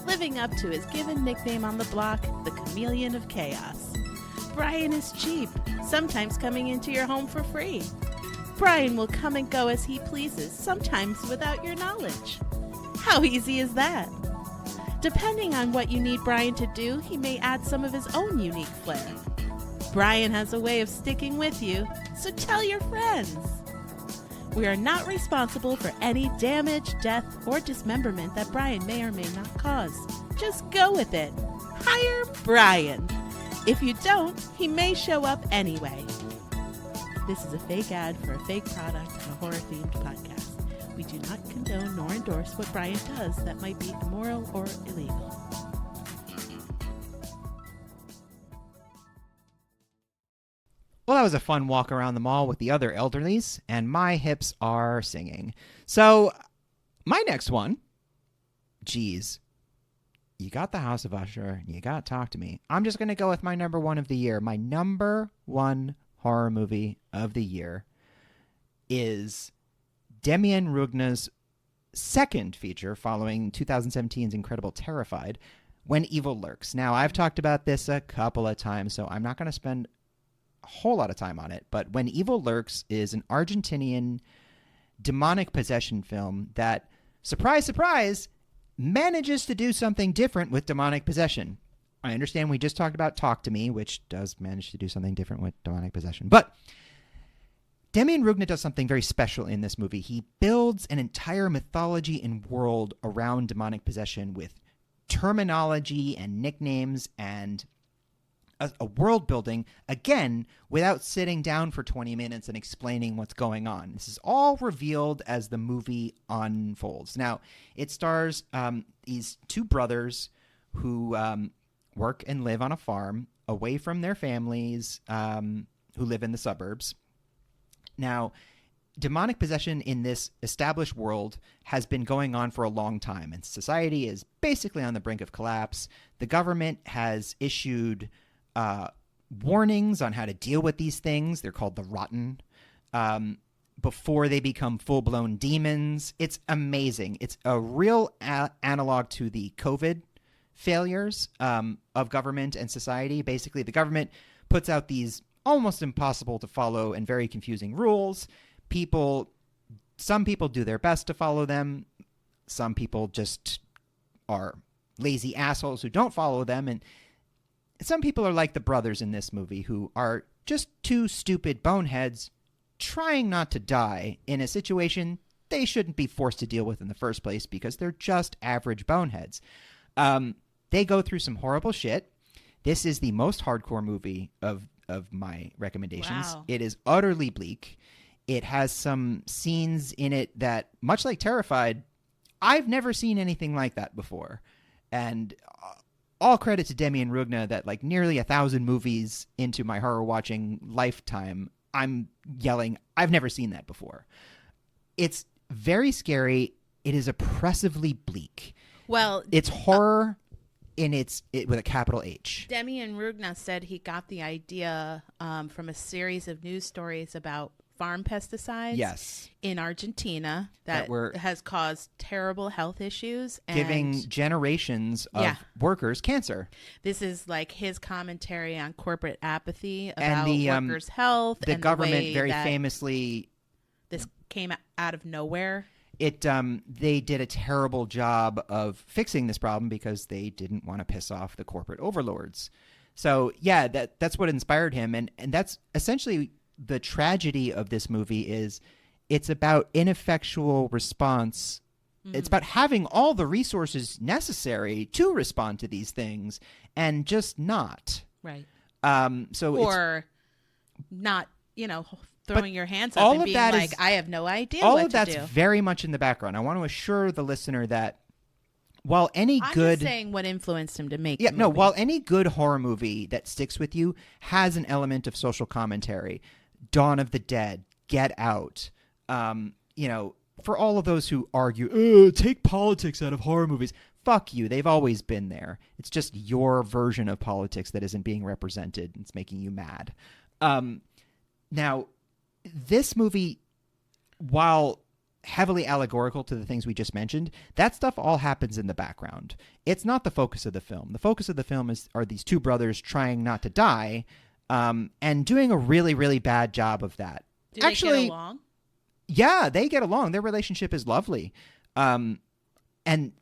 Speaker 2: living up to his given nickname on the block, the Chameleon of Chaos. Brian is cheap, sometimes coming into your home for free. Brian will come and go as he pleases, sometimes without your knowledge. How easy is that? Depending on what you need Brian to do, he may add some of his own unique flair. Brian has a way of sticking with you, so tell your friends. We are not responsible for any damage, death, or dismemberment that Brian may or may not cause. Just go with it. Hire Brian. If you don't, he may show up anyway. This is a fake ad for a fake product and a horror-themed podcast. We do not condone nor endorse what Brian does that might be immoral or illegal.
Speaker 1: Well, that was a fun walk around the mall with the other elderlies, and my hips are singing. So, My next one, geez, you got The House of Usher, and you got Talk to Me. I'm just going to go with my number one of the year. My number one horror movie of the year is Demian Rugna's second feature following 2017's incredible Terrified, When Evil Lurks. Now, I've talked about this a couple of times, so I'm not going to spend a whole lot of time on it, but When Evil Lurks is an Argentinian demonic possession film that, surprise, surprise, manages to do something different with demonic possession. I understand we just talked about Talk to Me, which does manage to do something different with demonic possession, but Demian Rugna does something very special in this movie. He builds an entire mythology and world around demonic possession with terminology and nicknames and a world building, again, without sitting down for 20 minutes and explaining what's going on. This is all revealed as the movie unfolds. Now, it stars these two brothers who work and live on a farm away from their families, who live in the suburbs. Now, demonic possession in this established world has been going on for a long time, and society is basically on the brink of collapse. The government has issued warnings on how to deal with these things. They're called the Rotten, before they become full-blown demons. It's amazing. It's a real analog to the COVID failures of government and society. Basically, the government puts out these almost impossible to follow and very confusing rules. Some people do their best to follow them. Some people just are lazy assholes who don't follow them. And some people are like the brothers in this movie, who are just two stupid boneheads trying not to die in a situation they shouldn't be forced to deal with in the first place because they're just average boneheads. They go through some horrible shit. This is the most hardcore movie of my recommendations.
Speaker 2: Wow.
Speaker 1: It is utterly bleak. It has some scenes in it that, much like Terrified, I've never seen anything like that before. And all credit to Demian Rugna that, like, nearly 1,000 movies into my horror watching lifetime, I'm yelling, I've never seen that before. It's very scary. It is oppressively bleak.
Speaker 2: Well,
Speaker 1: it's horror with a capital H.
Speaker 2: Demian Rugna said he got the idea from a series of news stories about farm pesticides in Argentina that has caused terrible health issues and
Speaker 1: giving generations of workers cancer.
Speaker 2: This is like his commentary on corporate apathy about workers' health.
Speaker 1: The
Speaker 2: and
Speaker 1: government
Speaker 2: the
Speaker 1: very famously,
Speaker 2: this came out of nowhere.
Speaker 1: They did a terrible job of fixing this problem because they didn't want to piss off the corporate overlords. So yeah, that's what inspired him, and that's essentially the tragedy of this movie. Is it's about ineffectual response. Mm-hmm. It's about having all the resources necessary to respond to these things and just not.
Speaker 2: Right.
Speaker 1: Or
Speaker 2: not, throwing your hands up and being like, I have no idea what to do.
Speaker 1: All of that's very much in the background. I want to assure the listener that while I'm
Speaker 2: just saying what influenced him to make the movie.
Speaker 1: While any good horror movie that sticks with you has an element of social commentary, Dawn of the Dead, Get Out, for all of those who argue, take politics out of horror movies, fuck you. They've always been there. It's just your version of politics that isn't being represented. It's making you mad. Now, this movie, while heavily allegorical to the things we just mentioned, that stuff all happens in the background. It's not the focus of the film. The focus of the film are these two brothers trying not to die, and doing a really, really bad job of that.
Speaker 2: Do they get along?
Speaker 1: Yeah, they get along. Their relationship is lovely. And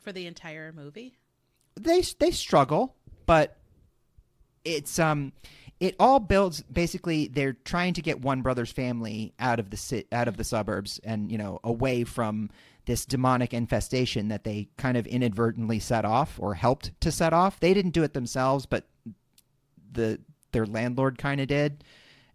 Speaker 2: for the entire movie?
Speaker 1: They struggle, but it's it all builds. Basically, they're trying to get one brother's family out of the suburbs and away from this demonic infestation that they kind of inadvertently set off or helped to set off. They didn't do it themselves, but their landlord kind of did,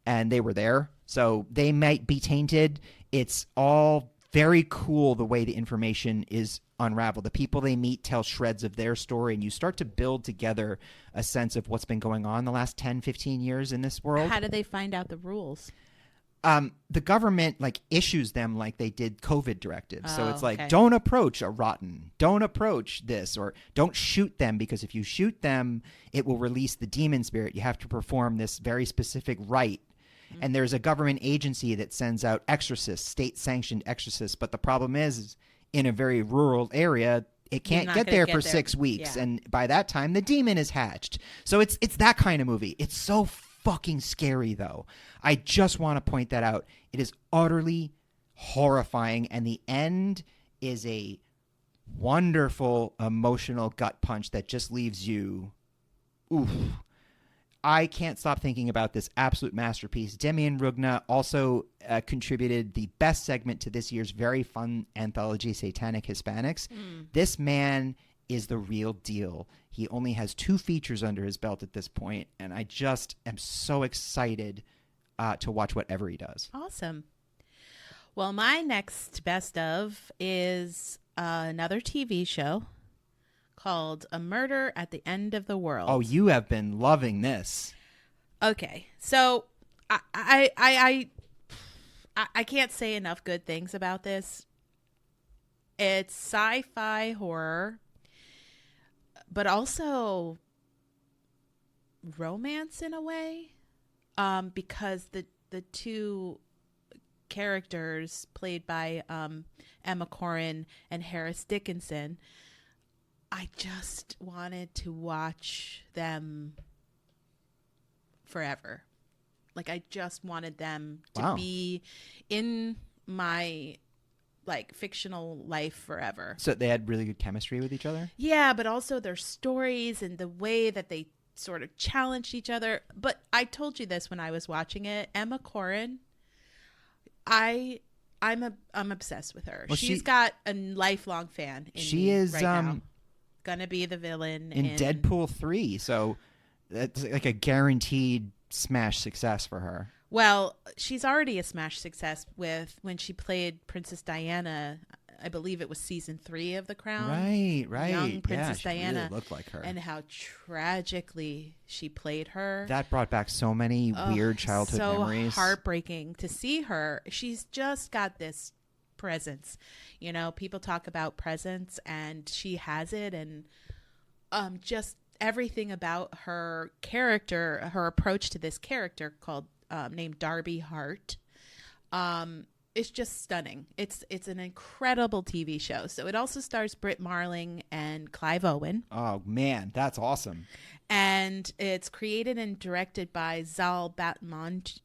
Speaker 1: and they were there, so they might be tainted. It's all very cool the way the information is unraveled. The people they meet tell shreds of their story, and you start to build together a sense of what's been going on the last 10, 15 years in this world.
Speaker 2: How do they find out the rules?
Speaker 1: the government like issues them like they did COVID directives. So it's like,
Speaker 2: okay.
Speaker 1: don't approach a rotten, don't approach this, or don't shoot them, because if you shoot them, it will release the demon spirit. You have to perform this very specific rite. Mm-hmm. And there's a government agency that sends out exorcists, state-sanctioned exorcists. But the problem is in a very rural area, it can't get there for 6 weeks. Yeah. And by that time, the demon is hatched. So it's that kind of movie. It's so fucking scary, though. I just want to point that out. It is utterly horrifying. And the end is a wonderful emotional gut punch that just leaves you, oof. I can't stop thinking about this absolute masterpiece. Demian Rugna also contributed the best segment to this year's very fun anthology, Satanic Hispanics. This man is the real deal. He only has 2 features under his belt at this point, and I just am so excited to watch whatever he does.
Speaker 2: Awesome. Well, my next best of is another TV show called A Murder at the End of the World.
Speaker 1: Oh, you have been loving this.
Speaker 2: Okay, so I can't say enough good things about this. It's sci-fi horror, but also romance in a way, because the 2 characters played by Emma Corrin and Harris Dickinson, I just wanted to watch them forever. Like, I just wanted them to be in my like fictional life forever.
Speaker 1: So they had really good chemistry with each other?
Speaker 2: Yeah, but also their stories and the way that they sort of challenged each other. But I told you this when I was watching it. Emma Corrin, I'm obsessed with her. Well, she's got a lifelong fan in
Speaker 1: she
Speaker 2: me
Speaker 1: is
Speaker 2: right now. Gonna be the villain
Speaker 1: in Deadpool 3, so that's like a guaranteed smash success for her.
Speaker 2: Well, she's already a smash success with when she played Princess Diana. I believe it was season 3 of The Crown.
Speaker 1: Right.
Speaker 2: Young Princess
Speaker 1: she
Speaker 2: Diana
Speaker 1: really looked like her,
Speaker 2: and how tragically she played her.
Speaker 1: That brought back so many weird childhood memories.
Speaker 2: So heartbreaking to see her. She's just got this presence. You know, people talk about presence, and she has it, and just everything about her character, her approach to this character named Darby Hart, is just stunning. It's an incredible TV show. So it also stars Britt Marling and Clive Owen.
Speaker 1: Oh man, that's awesome.
Speaker 2: And it's created and directed by Zal Batmanglij.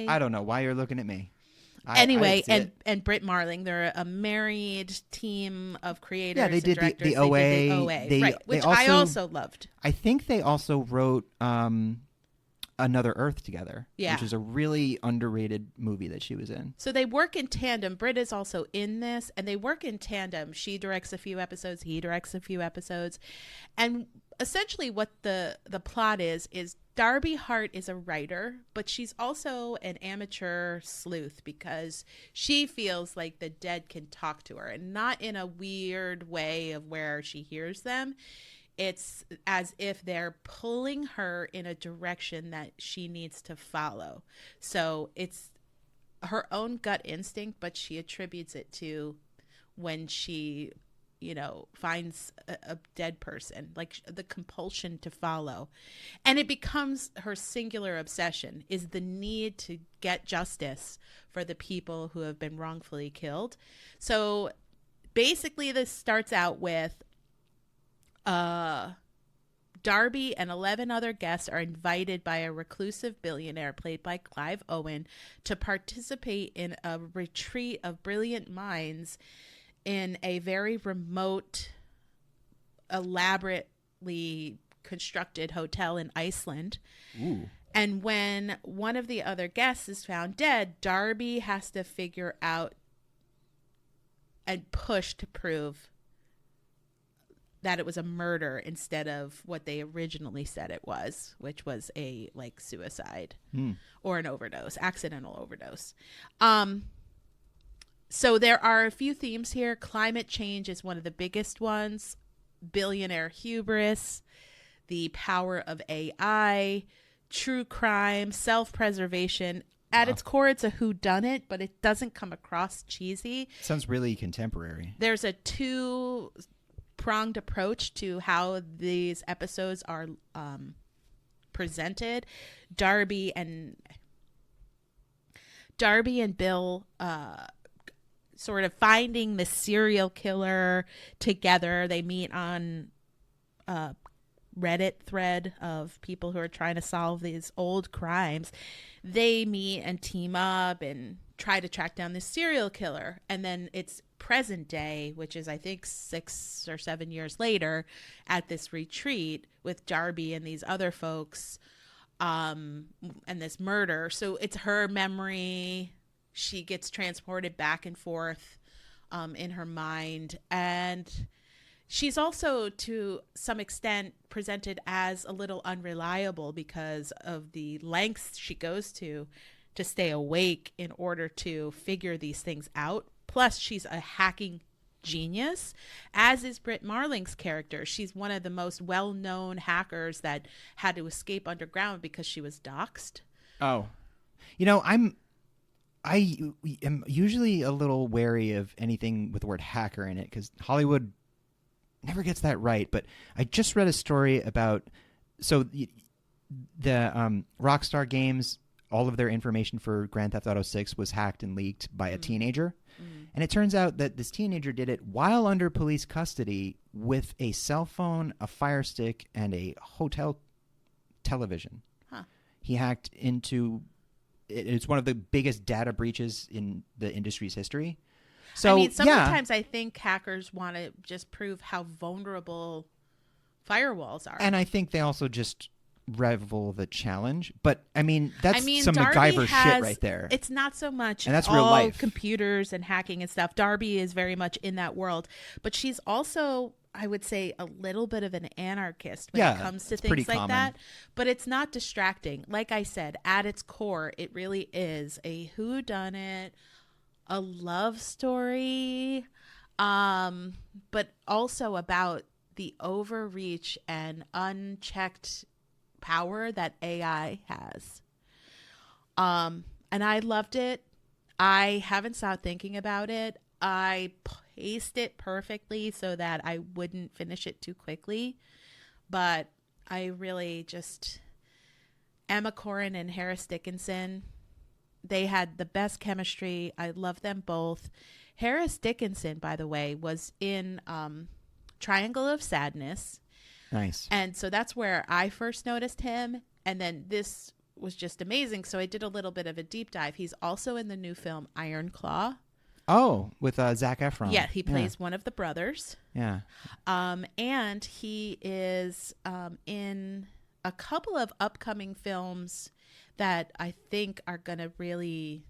Speaker 1: I don't know why you're looking at me.
Speaker 2: Anyway, and Britt Marling, they're a married team of creators.
Speaker 1: Yeah, they did
Speaker 2: and
Speaker 1: the OA.
Speaker 2: They did the OA, right, which I also loved.
Speaker 1: I think they also wrote Another Earth together, which is a really underrated movie that she was in. So
Speaker 2: they work in tandem. Britt is also in this, and they work in tandem. She directs a few episodes, he directs a few episodes. And essentially what the plot is Darby Hart is a writer, but she's also an amateur sleuth because she feels like the dead can talk to her, and not in a weird way of where she hears them. It's as if they're pulling her in a direction that she needs to follow. So it's her own gut instinct, but she attributes it to when she, finds a dead person, like the compulsion to follow. And it becomes her singular obsession, is the need to get justice for the people who have been wrongfully killed. So basically this starts out with Darby and 11 other guests are invited by a reclusive billionaire played by Clive Owen to participate in a retreat of brilliant minds in a very remote, elaborately constructed hotel in Iceland.
Speaker 1: Ooh.
Speaker 2: And when one of the other guests is found dead, Darby has to figure out and push to prove that it was a murder instead of what they originally said it was, which was a suicide or an overdose, accidental overdose. So there are a few themes here. Climate change is one of the biggest ones. Billionaire hubris, the power of AI, true crime, self-preservation. At its core, it's a whodunit, but it doesn't come across cheesy.
Speaker 1: Sounds really contemporary.
Speaker 2: There's a two-pronged approach to how these episodes are presented. Darby and Bill sort of finding the serial killer together. They meet on a Reddit thread of people who are trying to solve these old crimes. They meet and team up and try to track down this serial killer. And then it's present day, which is I think 6 or 7 years later, at this retreat with Darby and these other folks, and this murder. So it's her memory. She gets transported back and forth in her mind. And she's also, to some extent, presented as a little unreliable because of the lengths she goes to stay awake in order to figure these things out. Plus, she's a hacking genius, as is Britt Marling's character. She's one of the most well-known hackers that had to escape underground because she was doxxed.
Speaker 1: Oh. You know, I am usually a little wary of anything with the word hacker in it because Hollywood never gets that right. But I just read a story about the Rockstar Games. All of their information for Grand Theft Auto 6 was hacked and leaked by a teenager. And it turns out that this teenager did it while under police custody with a cell phone, a Fire Stick, and a hotel television.
Speaker 2: Huh.
Speaker 1: He hacked into... It's one of the biggest data breaches in the industry's history. So,
Speaker 2: I mean, sometimes I think hackers want to just prove how vulnerable firewalls are.
Speaker 1: And I think they also just revel the challenge. But, I mean, that's some
Speaker 2: Darby
Speaker 1: MacGyver shit right there.
Speaker 2: It's not so much
Speaker 1: and that's
Speaker 2: all
Speaker 1: real life.
Speaker 2: Computers and hacking and stuff. Darby is very much in that world. But she's also, I would say, a little bit of an anarchist when it comes to things like that. But it's not distracting. Like I said, at its core, it really is a whodunit, a love story, but also about the overreach and unchecked power that AI has. And I loved it. I haven't stopped thinking about it. I paced it perfectly so that I wouldn't finish it too quickly. But I really just... Emma Corrin and Harris Dickinson, they had the best chemistry. I love them both. Harris Dickinson, by the way, was in Triangle of Sadness.
Speaker 1: Nice.
Speaker 2: And so that's where I first noticed him. And then this was just amazing. So I did a little bit of a deep dive. He's also in the new film Iron Claw.
Speaker 1: Oh, with Zac Efron.
Speaker 2: Yeah, he plays one of the brothers.
Speaker 1: Yeah.
Speaker 2: And he is in a couple of upcoming films that I think are going to really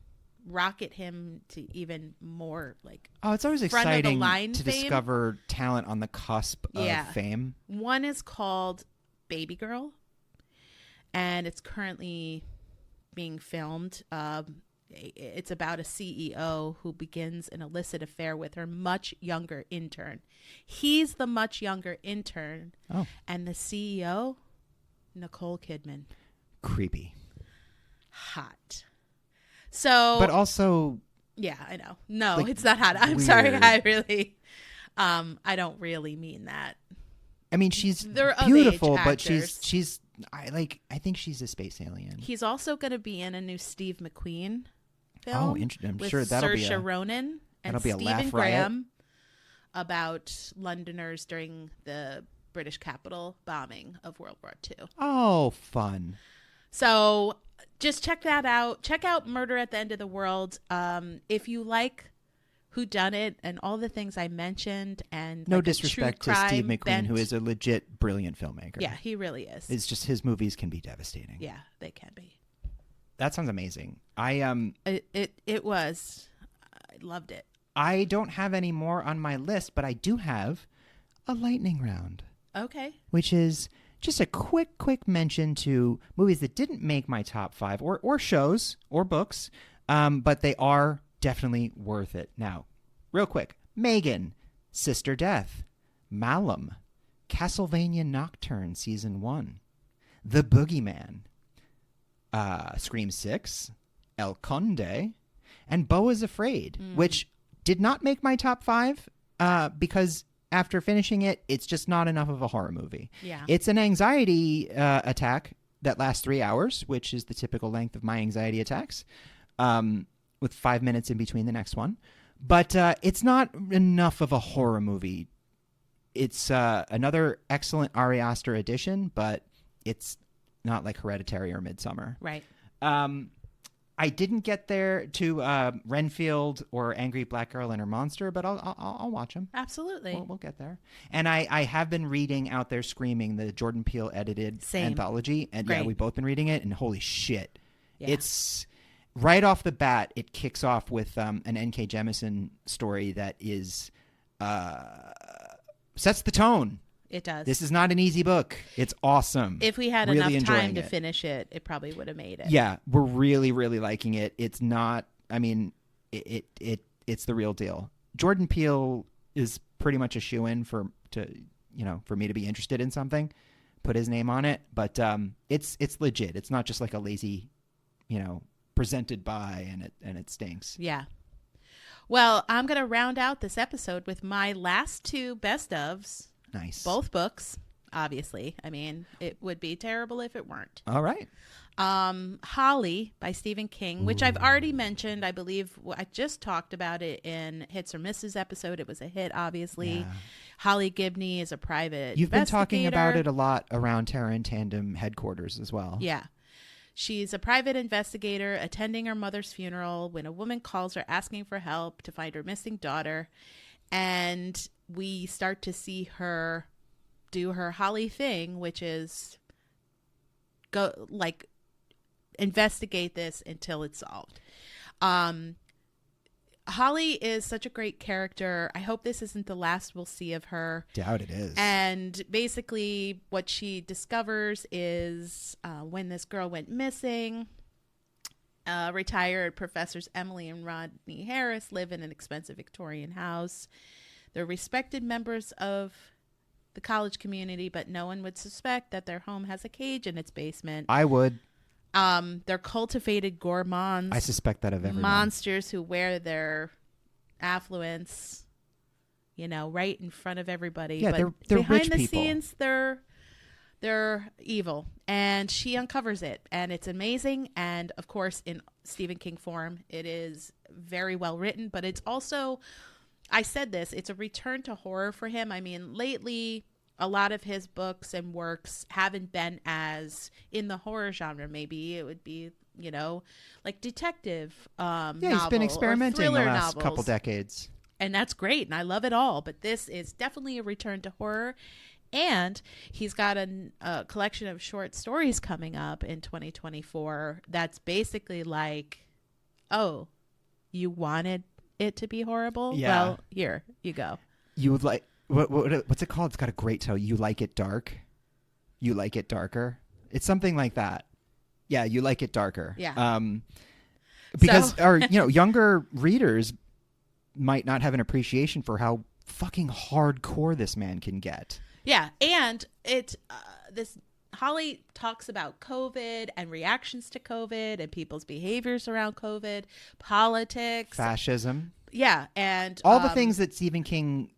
Speaker 2: rocket him to even more like
Speaker 1: it's always exciting to
Speaker 2: fame.
Speaker 1: Discover talent on the cusp of fame.
Speaker 2: One is called Baby Girl, and it's currently being filmed. It's about a CEO who begins an illicit affair with her much younger intern. He's the much younger intern.
Speaker 1: Oh.
Speaker 2: And the CEO, Nicole Kidman.
Speaker 1: Creepy.
Speaker 2: Hot. So,
Speaker 1: but also,
Speaker 2: yeah, I know. No,
Speaker 1: like,
Speaker 2: it's not hot. I'm
Speaker 1: weird.
Speaker 2: sorry. I really, I don't really mean that.
Speaker 1: I mean, she's
Speaker 2: They're
Speaker 1: beautiful,
Speaker 2: of-age
Speaker 1: but
Speaker 2: actors.
Speaker 1: I think she's a space alien.
Speaker 2: He's also going to be in a new Steve McQueen film.
Speaker 1: Oh, interesting. I'm
Speaker 2: with
Speaker 1: sure that'll
Speaker 2: Saoirse
Speaker 1: be a
Speaker 2: Ronan and
Speaker 1: that'll be a
Speaker 2: Stephen
Speaker 1: laugh riot.
Speaker 2: Graham about Londoners during the British Capitol bombing of World War II.
Speaker 1: Oh, fun.
Speaker 2: So just check that out. Check out Murder at the End of the World. If you like whodunit and all the things I mentioned, and
Speaker 1: no
Speaker 2: like
Speaker 1: disrespect to Steve McQueen, who is a legit brilliant filmmaker.
Speaker 2: Yeah, he really is.
Speaker 1: It's just his movies can be devastating.
Speaker 2: Yeah, they can be.
Speaker 1: That sounds amazing.
Speaker 2: It was. I loved it.
Speaker 1: I don't have any more on my list, but I do have a lightning round.
Speaker 2: Okay.
Speaker 1: Which is just a quick mention to movies that didn't make my top 5 or shows or books, but they are definitely worth it. Now, real quick, Megan, Sister Death, Malum, Castlevania Nocturne Season 1, The Boogeyman, Scream 6, El Conde, and Beau is Afraid, which did not make my top 5 because after finishing it, it's just not enough of a horror movie.
Speaker 2: Yeah.
Speaker 1: It's an anxiety attack that lasts 3 hours, which is the typical length of my anxiety attacks, with 5 minutes in between the next one. But it's not enough of a horror movie. It's another excellent Ari Aster addition, but it's not like Hereditary or Midsommar.
Speaker 2: Right.
Speaker 1: I didn't get there to Renfield or Angry Black Girl and Her Monster, but I'll watch them.
Speaker 2: Absolutely.
Speaker 1: We'll get there. And I have been reading Out There Screaming, the Jordan Peele edited anthology. And
Speaker 2: Great.
Speaker 1: yeah, we've both been reading it, and holy shit. Yeah. It's right off the bat, it kicks off with an N.K. Jemisin story that is sets the tone.
Speaker 2: It does.
Speaker 1: This is not an easy book. It's awesome.
Speaker 2: If we had
Speaker 1: really
Speaker 2: enough time to
Speaker 1: it.
Speaker 2: finish it, it probably would have made it.
Speaker 1: Yeah, we're really, really liking it. It's not. I mean, it's the real deal. Jordan Peele is pretty much a shoo-in for me to be interested in something. Put his name on it, but it's legit. It's not just like a lazy, presented by and it stinks.
Speaker 2: Yeah. Well, I'm going to round out this episode with my last 2 best ofs.
Speaker 1: Nice.
Speaker 2: Both books, obviously. I mean, it would be terrible if it weren't.
Speaker 1: All right.
Speaker 2: Holly by Stephen King, which I've already mentioned. I believe I just talked about it in Hits or Misses episode. It was a hit, obviously. Yeah. Holly Gibney is a private
Speaker 1: You've been talking
Speaker 2: investigator.
Speaker 1: about it a lot around Terror in Tandem headquarters as well.
Speaker 2: Yeah. She's a private investigator attending her mother's funeral when a woman calls her asking for help to find her missing daughter. And we start to see her do her Holly thing, which is go investigate this until it's solved. Holly is such a great character. I hope this isn't the last we'll see of her.
Speaker 1: Doubt it is.
Speaker 2: And basically what she discovers is when this girl went missing, retired professors Emily and Rodney Harris live in an expensive Victorian house. They're respected members of the college community, but no one would suspect that their home has a cage in its basement.
Speaker 1: I would.
Speaker 2: They're cultivated gourmands.
Speaker 1: I suspect that of everyone.
Speaker 2: Monsters who wear their affluence, right in front of everybody.
Speaker 1: Yeah,
Speaker 2: but
Speaker 1: they're
Speaker 2: behind
Speaker 1: rich
Speaker 2: the
Speaker 1: people.
Speaker 2: scenes, they're evil, and she uncovers it, and it's amazing. And of course, in Stephen King form, it is very well written. But it's also, I said this, it's a return to horror for him. I mean, lately, a lot of his books and works haven't been as in the horror genre. Maybe it would be, like detective
Speaker 1: he's been experimenting the last
Speaker 2: novels.
Speaker 1: Couple decades.
Speaker 2: And that's great, and I love it all. But this is definitely a return to horror. And he's got a collection of short stories coming up in 2024 that's basically like, oh, you wanted it to be horrible?
Speaker 1: Yeah.
Speaker 2: Well, here, you go.
Speaker 1: You would like... what's it called? It's got a great title. You Like It Dark? You Like It Darker? It's something like that. Yeah, You Like It Darker.
Speaker 2: Yeah.
Speaker 1: Because our younger readers might not have an appreciation for how fucking hardcore this man can get.
Speaker 2: Yeah, and this Holly talks about COVID and reactions to COVID and people's behaviors around COVID, politics,
Speaker 1: Fascism.
Speaker 2: Yeah, and
Speaker 1: all the things that Stephen King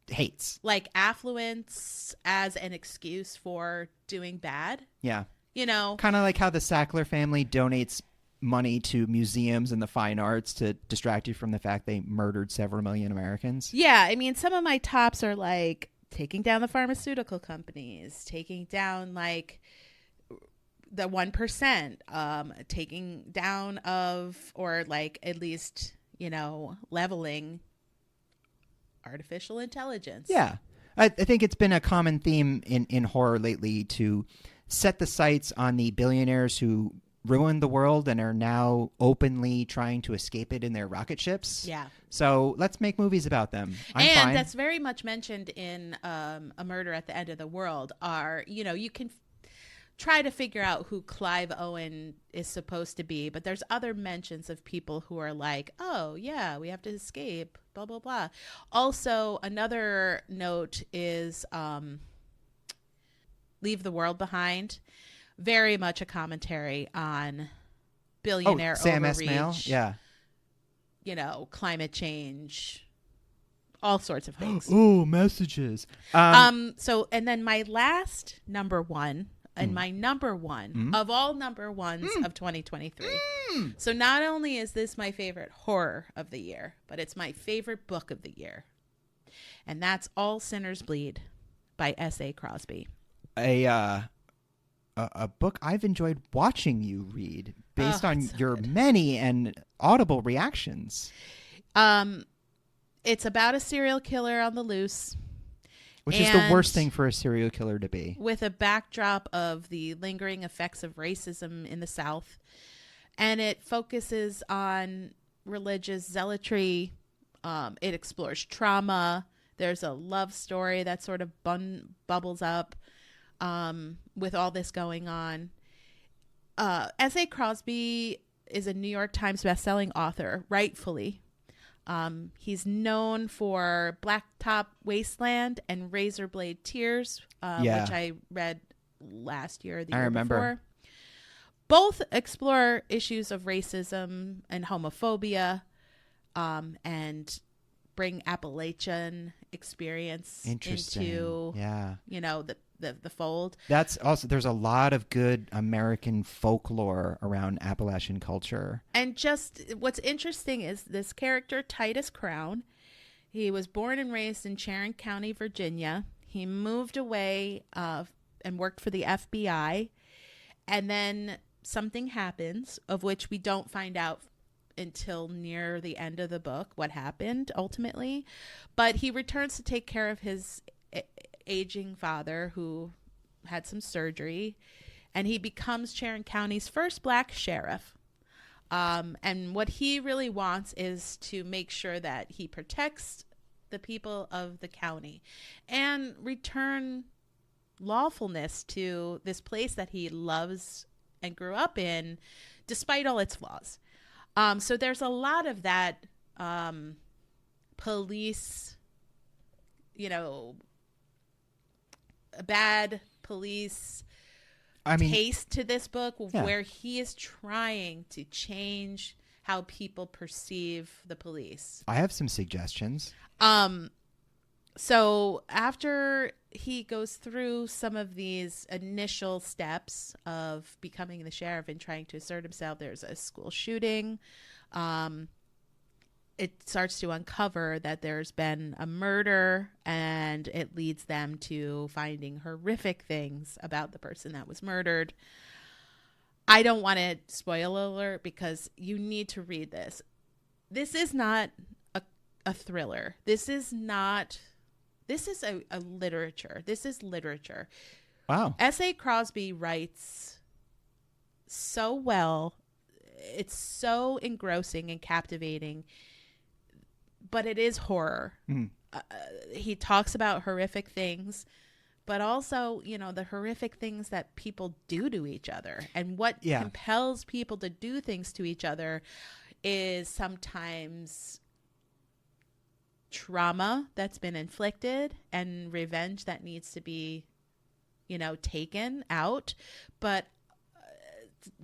Speaker 1: hates,
Speaker 2: like affluence as an excuse for doing bad.
Speaker 1: Yeah.
Speaker 2: Kind
Speaker 1: of like how the Sackler family donates money to museums and the fine arts to distract you from the fact they murdered several million Americans.
Speaker 2: Yeah, I mean, some of my tops are like taking down the pharmaceutical companies, taking down like the 1%, taking down of, or like at least, leveling artificial intelligence.
Speaker 1: Yeah. I think it's been a common theme in horror lately to set the sights on the billionaires who ruined the world and are now openly trying to escape it in their rocket ships.
Speaker 2: Yeah.
Speaker 1: So let's make movies about them. I'm fine.
Speaker 2: That's very much mentioned in A Murder at the End of the World. You can try to figure out who Clive Owen is supposed to be, but there's other mentions of people who are like, oh, yeah, we have to escape, blah, blah, blah. Also, another note is Leave the World Behind, very much a commentary on billionaire
Speaker 1: Sam S.
Speaker 2: overreach,
Speaker 1: Mail? Yeah.
Speaker 2: you know, climate change, all sorts of things.
Speaker 1: Oh, messages.
Speaker 2: So, and then my last number one, and my number one of all number ones of 2023. So not only is this my favorite horror of the year, but it's my favorite book of the year. And that's All Sinners Bleed by S.A. Crosby.
Speaker 1: A book I've enjoyed watching you read based on
Speaker 2: so
Speaker 1: your
Speaker 2: good.
Speaker 1: many and audible reactions.
Speaker 2: It's about a serial killer on the loose.
Speaker 1: Which is the worst thing for a serial killer to be.
Speaker 2: With a backdrop of the lingering effects of racism in the South. And it focuses on religious zealotry. It explores trauma. There's a love story that sort of bubbles up with all this going on. S.A. Crosby is a New York Times bestselling author, rightfully. He's known for Blacktop Wasteland and Razorblade Tears, which I read last year or the year before. Both explore issues of racism and homophobia, and bring Appalachian experience into, you know, the fold.
Speaker 1: That's also, there's a lot of good American folklore around Appalachian culture.
Speaker 2: And just what's interesting is this character, Titus Crown. He was born and raised in Sharon County, Virginia. He moved away and worked for the FBI. And then something happens, of which we don't find out until near the end of the book what happened ultimately. But he returns to take care of his aging father who had some surgery, and he becomes Sharon County's first black sheriff. And what he really wants is to make sure that he protects the people of the county and return lawfulness to this place that he loves and grew up in, despite all its flaws. So there's a lot of that police, you know, bad police taste to this book, where he is trying to change how people perceive the police.
Speaker 1: I have some suggestions.
Speaker 2: So after he goes through some of these initial steps of becoming the sheriff and trying to assert himself, there's a school shooting. It starts to uncover that there's been a murder, and it leads them to finding horrific things about the person that was murdered. I don't want to spoil alert because you need to read this. This is not a thriller. This is a literature. This is literature.
Speaker 1: Wow.
Speaker 2: S.A. Crosby writes so well. It's so engrossing and captivating, but it is horror. He talks about horrific things, but also, you know, the horrific things that people do to each other, and what compels people to do things to each other is sometimes trauma that's been inflicted and revenge that needs to be, you know, taken out. But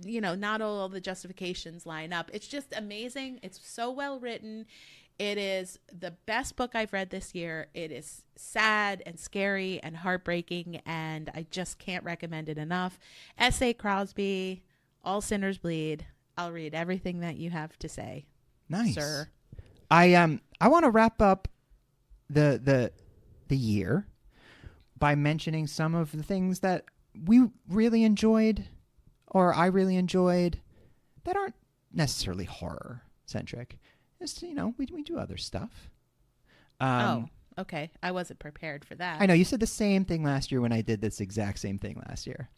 Speaker 2: you know, not all the justifications line up. It's just amazing. It's so well written. It is the best book I've read this year. It is sad and scary and heartbreaking, and I just can't recommend it enough. S.A. Crosby, All Sinners Bleed. I'll read everything that you have to say.
Speaker 1: Nice.
Speaker 2: Sir.
Speaker 1: I want to wrap up the year by mentioning some of the things that we really enjoyed, or I really enjoyed, that aren't necessarily horror centric. Just, you know, we do other stuff.
Speaker 2: Okay. I wasn't prepared for that.
Speaker 1: I know you said the same thing last year when I did this exact same thing last year.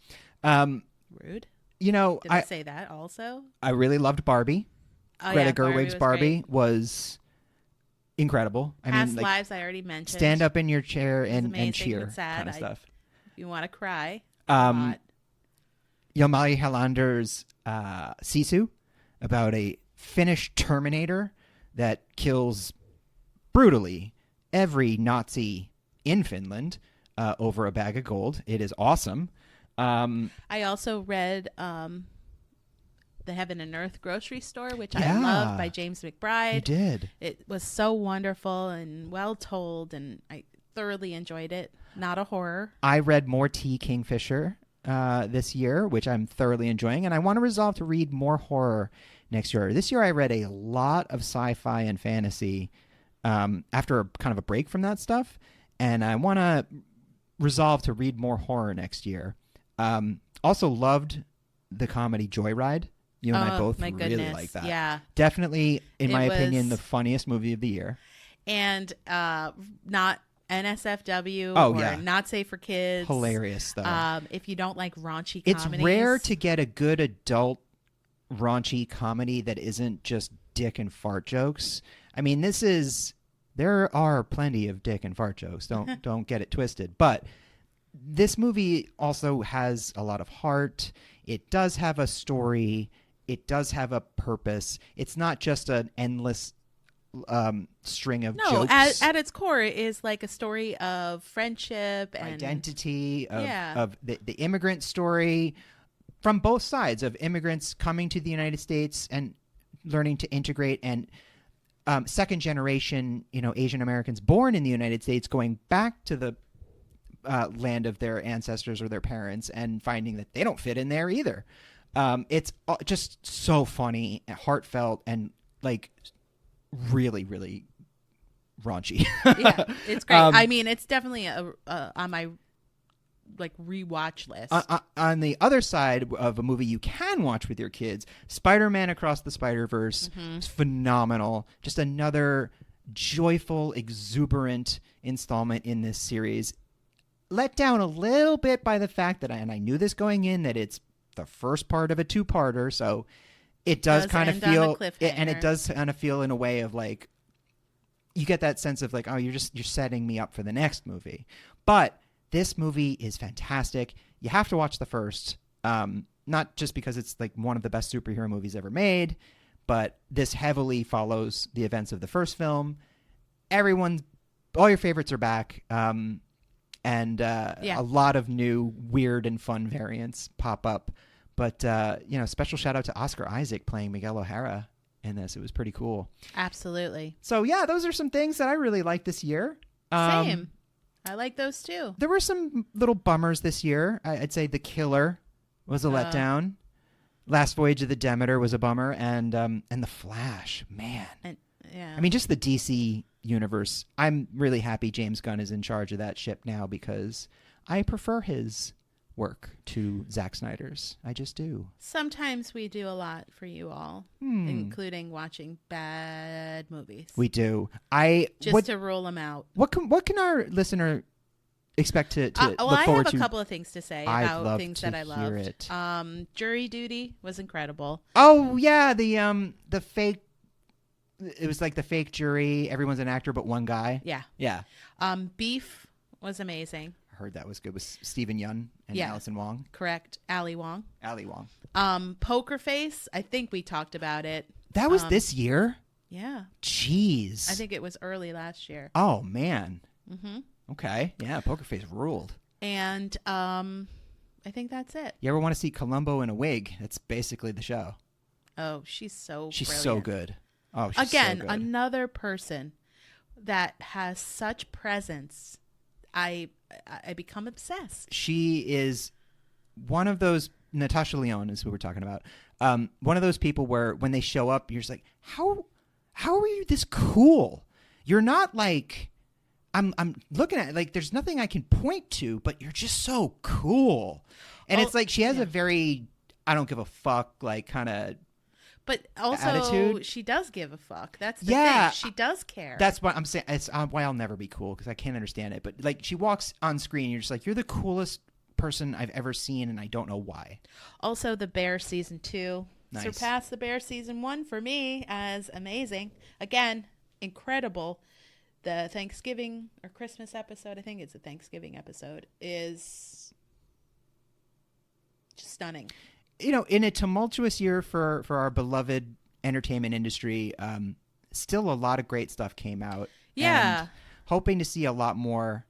Speaker 2: Rude.
Speaker 1: You know,
Speaker 2: Did I say that also?
Speaker 1: I really loved Barbie. Greta Gerwig's Barbie was incredible.
Speaker 2: Past Lives, I already mentioned.
Speaker 1: Stand up in your chair and cheer
Speaker 2: kind
Speaker 1: of stuff.
Speaker 2: You want to cry.
Speaker 1: Yomali Halander's Sisu, about a Finnish Terminator that kills brutally every Nazi in Finland over a bag of gold. It is awesome.
Speaker 2: I also read The Heaven and Earth Grocery Store, which I
Speaker 1: Yeah.
Speaker 2: loved, by James
Speaker 1: You
Speaker 2: McBride.
Speaker 1: did.
Speaker 2: It was so wonderful and well told, and I thoroughly enjoyed it. Not a horror.
Speaker 1: I read more T. Kingfisher this year, which I'm thoroughly enjoying, and I want to resolve to read more horror next year. This year I read a lot of sci-fi and fantasy after kind of a break from that stuff, and I want to resolve to read more horror next year. Also loved the comedy Joyride. You and I both
Speaker 2: my
Speaker 1: really
Speaker 2: goodness.
Speaker 1: like that.
Speaker 2: Yeah.
Speaker 1: Definitely, in
Speaker 2: It
Speaker 1: my
Speaker 2: was-
Speaker 1: opinion, the funniest movie of the year.
Speaker 2: And not NSFW
Speaker 1: Oh,
Speaker 2: or
Speaker 1: yeah.
Speaker 2: not safe for kids.
Speaker 1: Hilarious, though.
Speaker 2: If you don't like raunchy
Speaker 1: It's
Speaker 2: comedies.
Speaker 1: rare to get a good adult raunchy comedy that isn't just dick and fart jokes. I mean, there are plenty of dick and fart jokes. Don't get it twisted. But this movie also has a lot of heart. It does have a story. It does have a purpose. It's not just an endless string of
Speaker 2: No,
Speaker 1: jokes.
Speaker 2: at its core, it is like a story of friendship and
Speaker 1: Identity of,
Speaker 2: Yeah.
Speaker 1: of the immigrant story from both sides of immigrants coming to the United States and learning to integrate, and second generation Asian Americans born in the United States going back to the land of their ancestors or their parents and finding that they don't fit in there either. It's just so funny, heartfelt, and like really, really raunchy.
Speaker 2: yeah, it's great. I mean, it's definitely on my like rewatch list.
Speaker 1: On the other side of a movie you can watch with your kids, Spider-Man Across the Spider-Verse is phenomenal. Just another joyful, exuberant installment in this series. Let down a little bit by the fact that, and I knew this going in, that it's the first part of a two-parter, so it does kind of
Speaker 2: end on a
Speaker 1: feel,
Speaker 2: cliffhanger.
Speaker 1: and it does kind of feel in a way of like, you get that sense of like, oh, you're setting me up for the next movie. But this movie is fantastic. You have to watch the first, not just because it's like one of the best superhero movies ever made, but this heavily follows the events of the first film. All your favorites are back, and a lot of new weird and fun variants pop up. But special shout out to Oscar Isaac playing Miguel O'Hara in this. It was pretty cool.
Speaker 2: Absolutely.
Speaker 1: So yeah, those are some things that I really liked this year.
Speaker 2: Same. I like those too.
Speaker 1: There were some little bummers this year. I'd say The Killer was a letdown. Last Voyage of the Demeter was a bummer, and The Flash, man.
Speaker 2: Yeah.
Speaker 1: I mean, just the DC universe. I'm really happy James Gunn is in charge of that ship now, because I prefer his work to Zack Snyder's. I just do.
Speaker 2: Sometimes we do a lot for you all, including watching bad movies.
Speaker 1: We do.
Speaker 2: To rule them out.
Speaker 1: What can our listener expect to look
Speaker 2: I
Speaker 1: forward
Speaker 2: have
Speaker 1: to?
Speaker 2: a couple of things to say
Speaker 1: I'd
Speaker 2: about
Speaker 1: love
Speaker 2: things
Speaker 1: to
Speaker 2: that I
Speaker 1: hear
Speaker 2: loved.
Speaker 1: it.
Speaker 2: Jury Duty was incredible.
Speaker 1: Oh yeah, the fake. It was like the fake jury. Everyone's an actor but one guy.
Speaker 2: Yeah.
Speaker 1: Yeah.
Speaker 2: Beef was amazing.
Speaker 1: I heard that was good with Stephen Yun and Allison Wong.
Speaker 2: Correct. Ali Wong.
Speaker 1: Poker
Speaker 2: Face. I think we talked about it.
Speaker 1: That was this year?
Speaker 2: Yeah.
Speaker 1: Jeez.
Speaker 2: I think it was early last year.
Speaker 1: Oh man.
Speaker 2: Mm-hmm.
Speaker 1: Okay. Yeah, Poker Face ruled.
Speaker 2: And I think that's it.
Speaker 1: You ever want to see Columbo in a wig? That's basically the show.
Speaker 2: Oh, she's so
Speaker 1: so good. Oh, she's
Speaker 2: again,
Speaker 1: so good.
Speaker 2: another person that has such presence. I become obsessed.
Speaker 1: She is one of those, Natasha Lyonne is who we're talking about. One of those people where when they show up, you're just like, how are you this cool? You're not like, I'm looking at it, like there's nothing I can point to, but you're just so cool. And it's like she has a very I don't give a fuck like kind of.
Speaker 2: But also,
Speaker 1: attitude.
Speaker 2: she does give a fuck. That's the thing. She does care.
Speaker 1: That's what I'm saying. It's why I'll never be cool, because I can't understand it. But like, she walks on screen, you're just like, you're the coolest person I've ever seen, and I don't know why.
Speaker 2: Also, The Bear season 2
Speaker 1: Nice.
Speaker 2: surpassed The Bear season 1 for me as amazing. Again, incredible. The Thanksgiving or Christmas episode, I think it's a Thanksgiving episode, is just stunning.
Speaker 1: In a tumultuous year for our beloved entertainment industry, still a lot of great stuff came out.
Speaker 2: Yeah.
Speaker 1: And hoping to see a lot more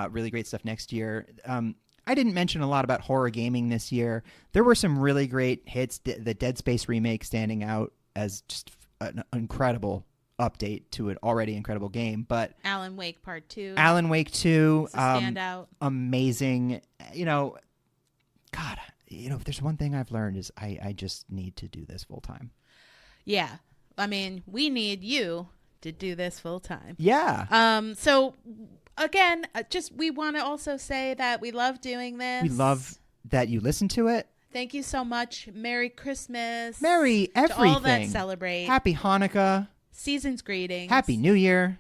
Speaker 1: really great stuff next year. I didn't mention a lot about horror gaming this year. There were some really great hits. The Dead Space remake standing out as just an incredible update to an already incredible game. But
Speaker 2: Alan Wake Part 2.
Speaker 1: Alan Wake 2,
Speaker 2: standout.
Speaker 1: Amazing. God, if there's one thing I've learned is I just need to do this full time.
Speaker 2: Yeah. I mean, we need you to do this full time.
Speaker 1: Yeah.
Speaker 2: So again, we want to also say that we love doing this.
Speaker 1: We love that you listen to it.
Speaker 2: Thank you so much. Merry Christmas.
Speaker 1: Merry everything.
Speaker 2: To all that celebrate.
Speaker 1: Happy Hanukkah.
Speaker 2: Season's greetings.
Speaker 1: Happy New Year.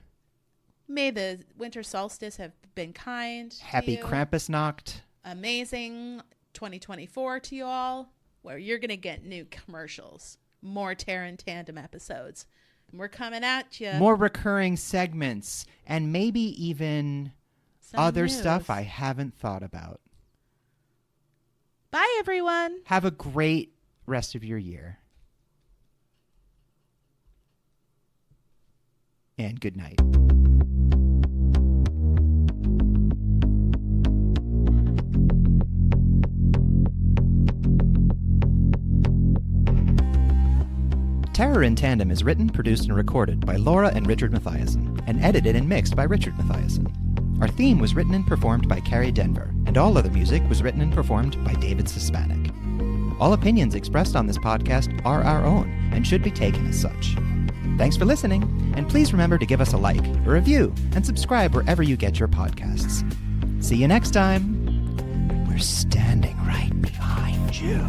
Speaker 2: May the winter solstice have been kind.
Speaker 1: Happy Krampusnacht.
Speaker 2: Amazing 2024 to you all, where you're going to get new commercials, more Terra in Tandem episodes. And we're coming at you.
Speaker 1: More recurring segments, and maybe even other stuff I haven't thought about.
Speaker 2: Bye, everyone.
Speaker 1: Have a great rest of your year. And good night. Terror in Tandem is written, produced, and recorded by Laura and Richard Mathiasen, and edited and mixed by Richard Mathiasen. Our theme was written and performed by Carrie Denver, and all other music was written and performed by David Hispanic. All opinions expressed on this podcast are our own and should be taken as such. Thanks for listening, and please remember to give us a like, a review, and subscribe wherever you get your podcasts. See you next time. We're standing right behind you.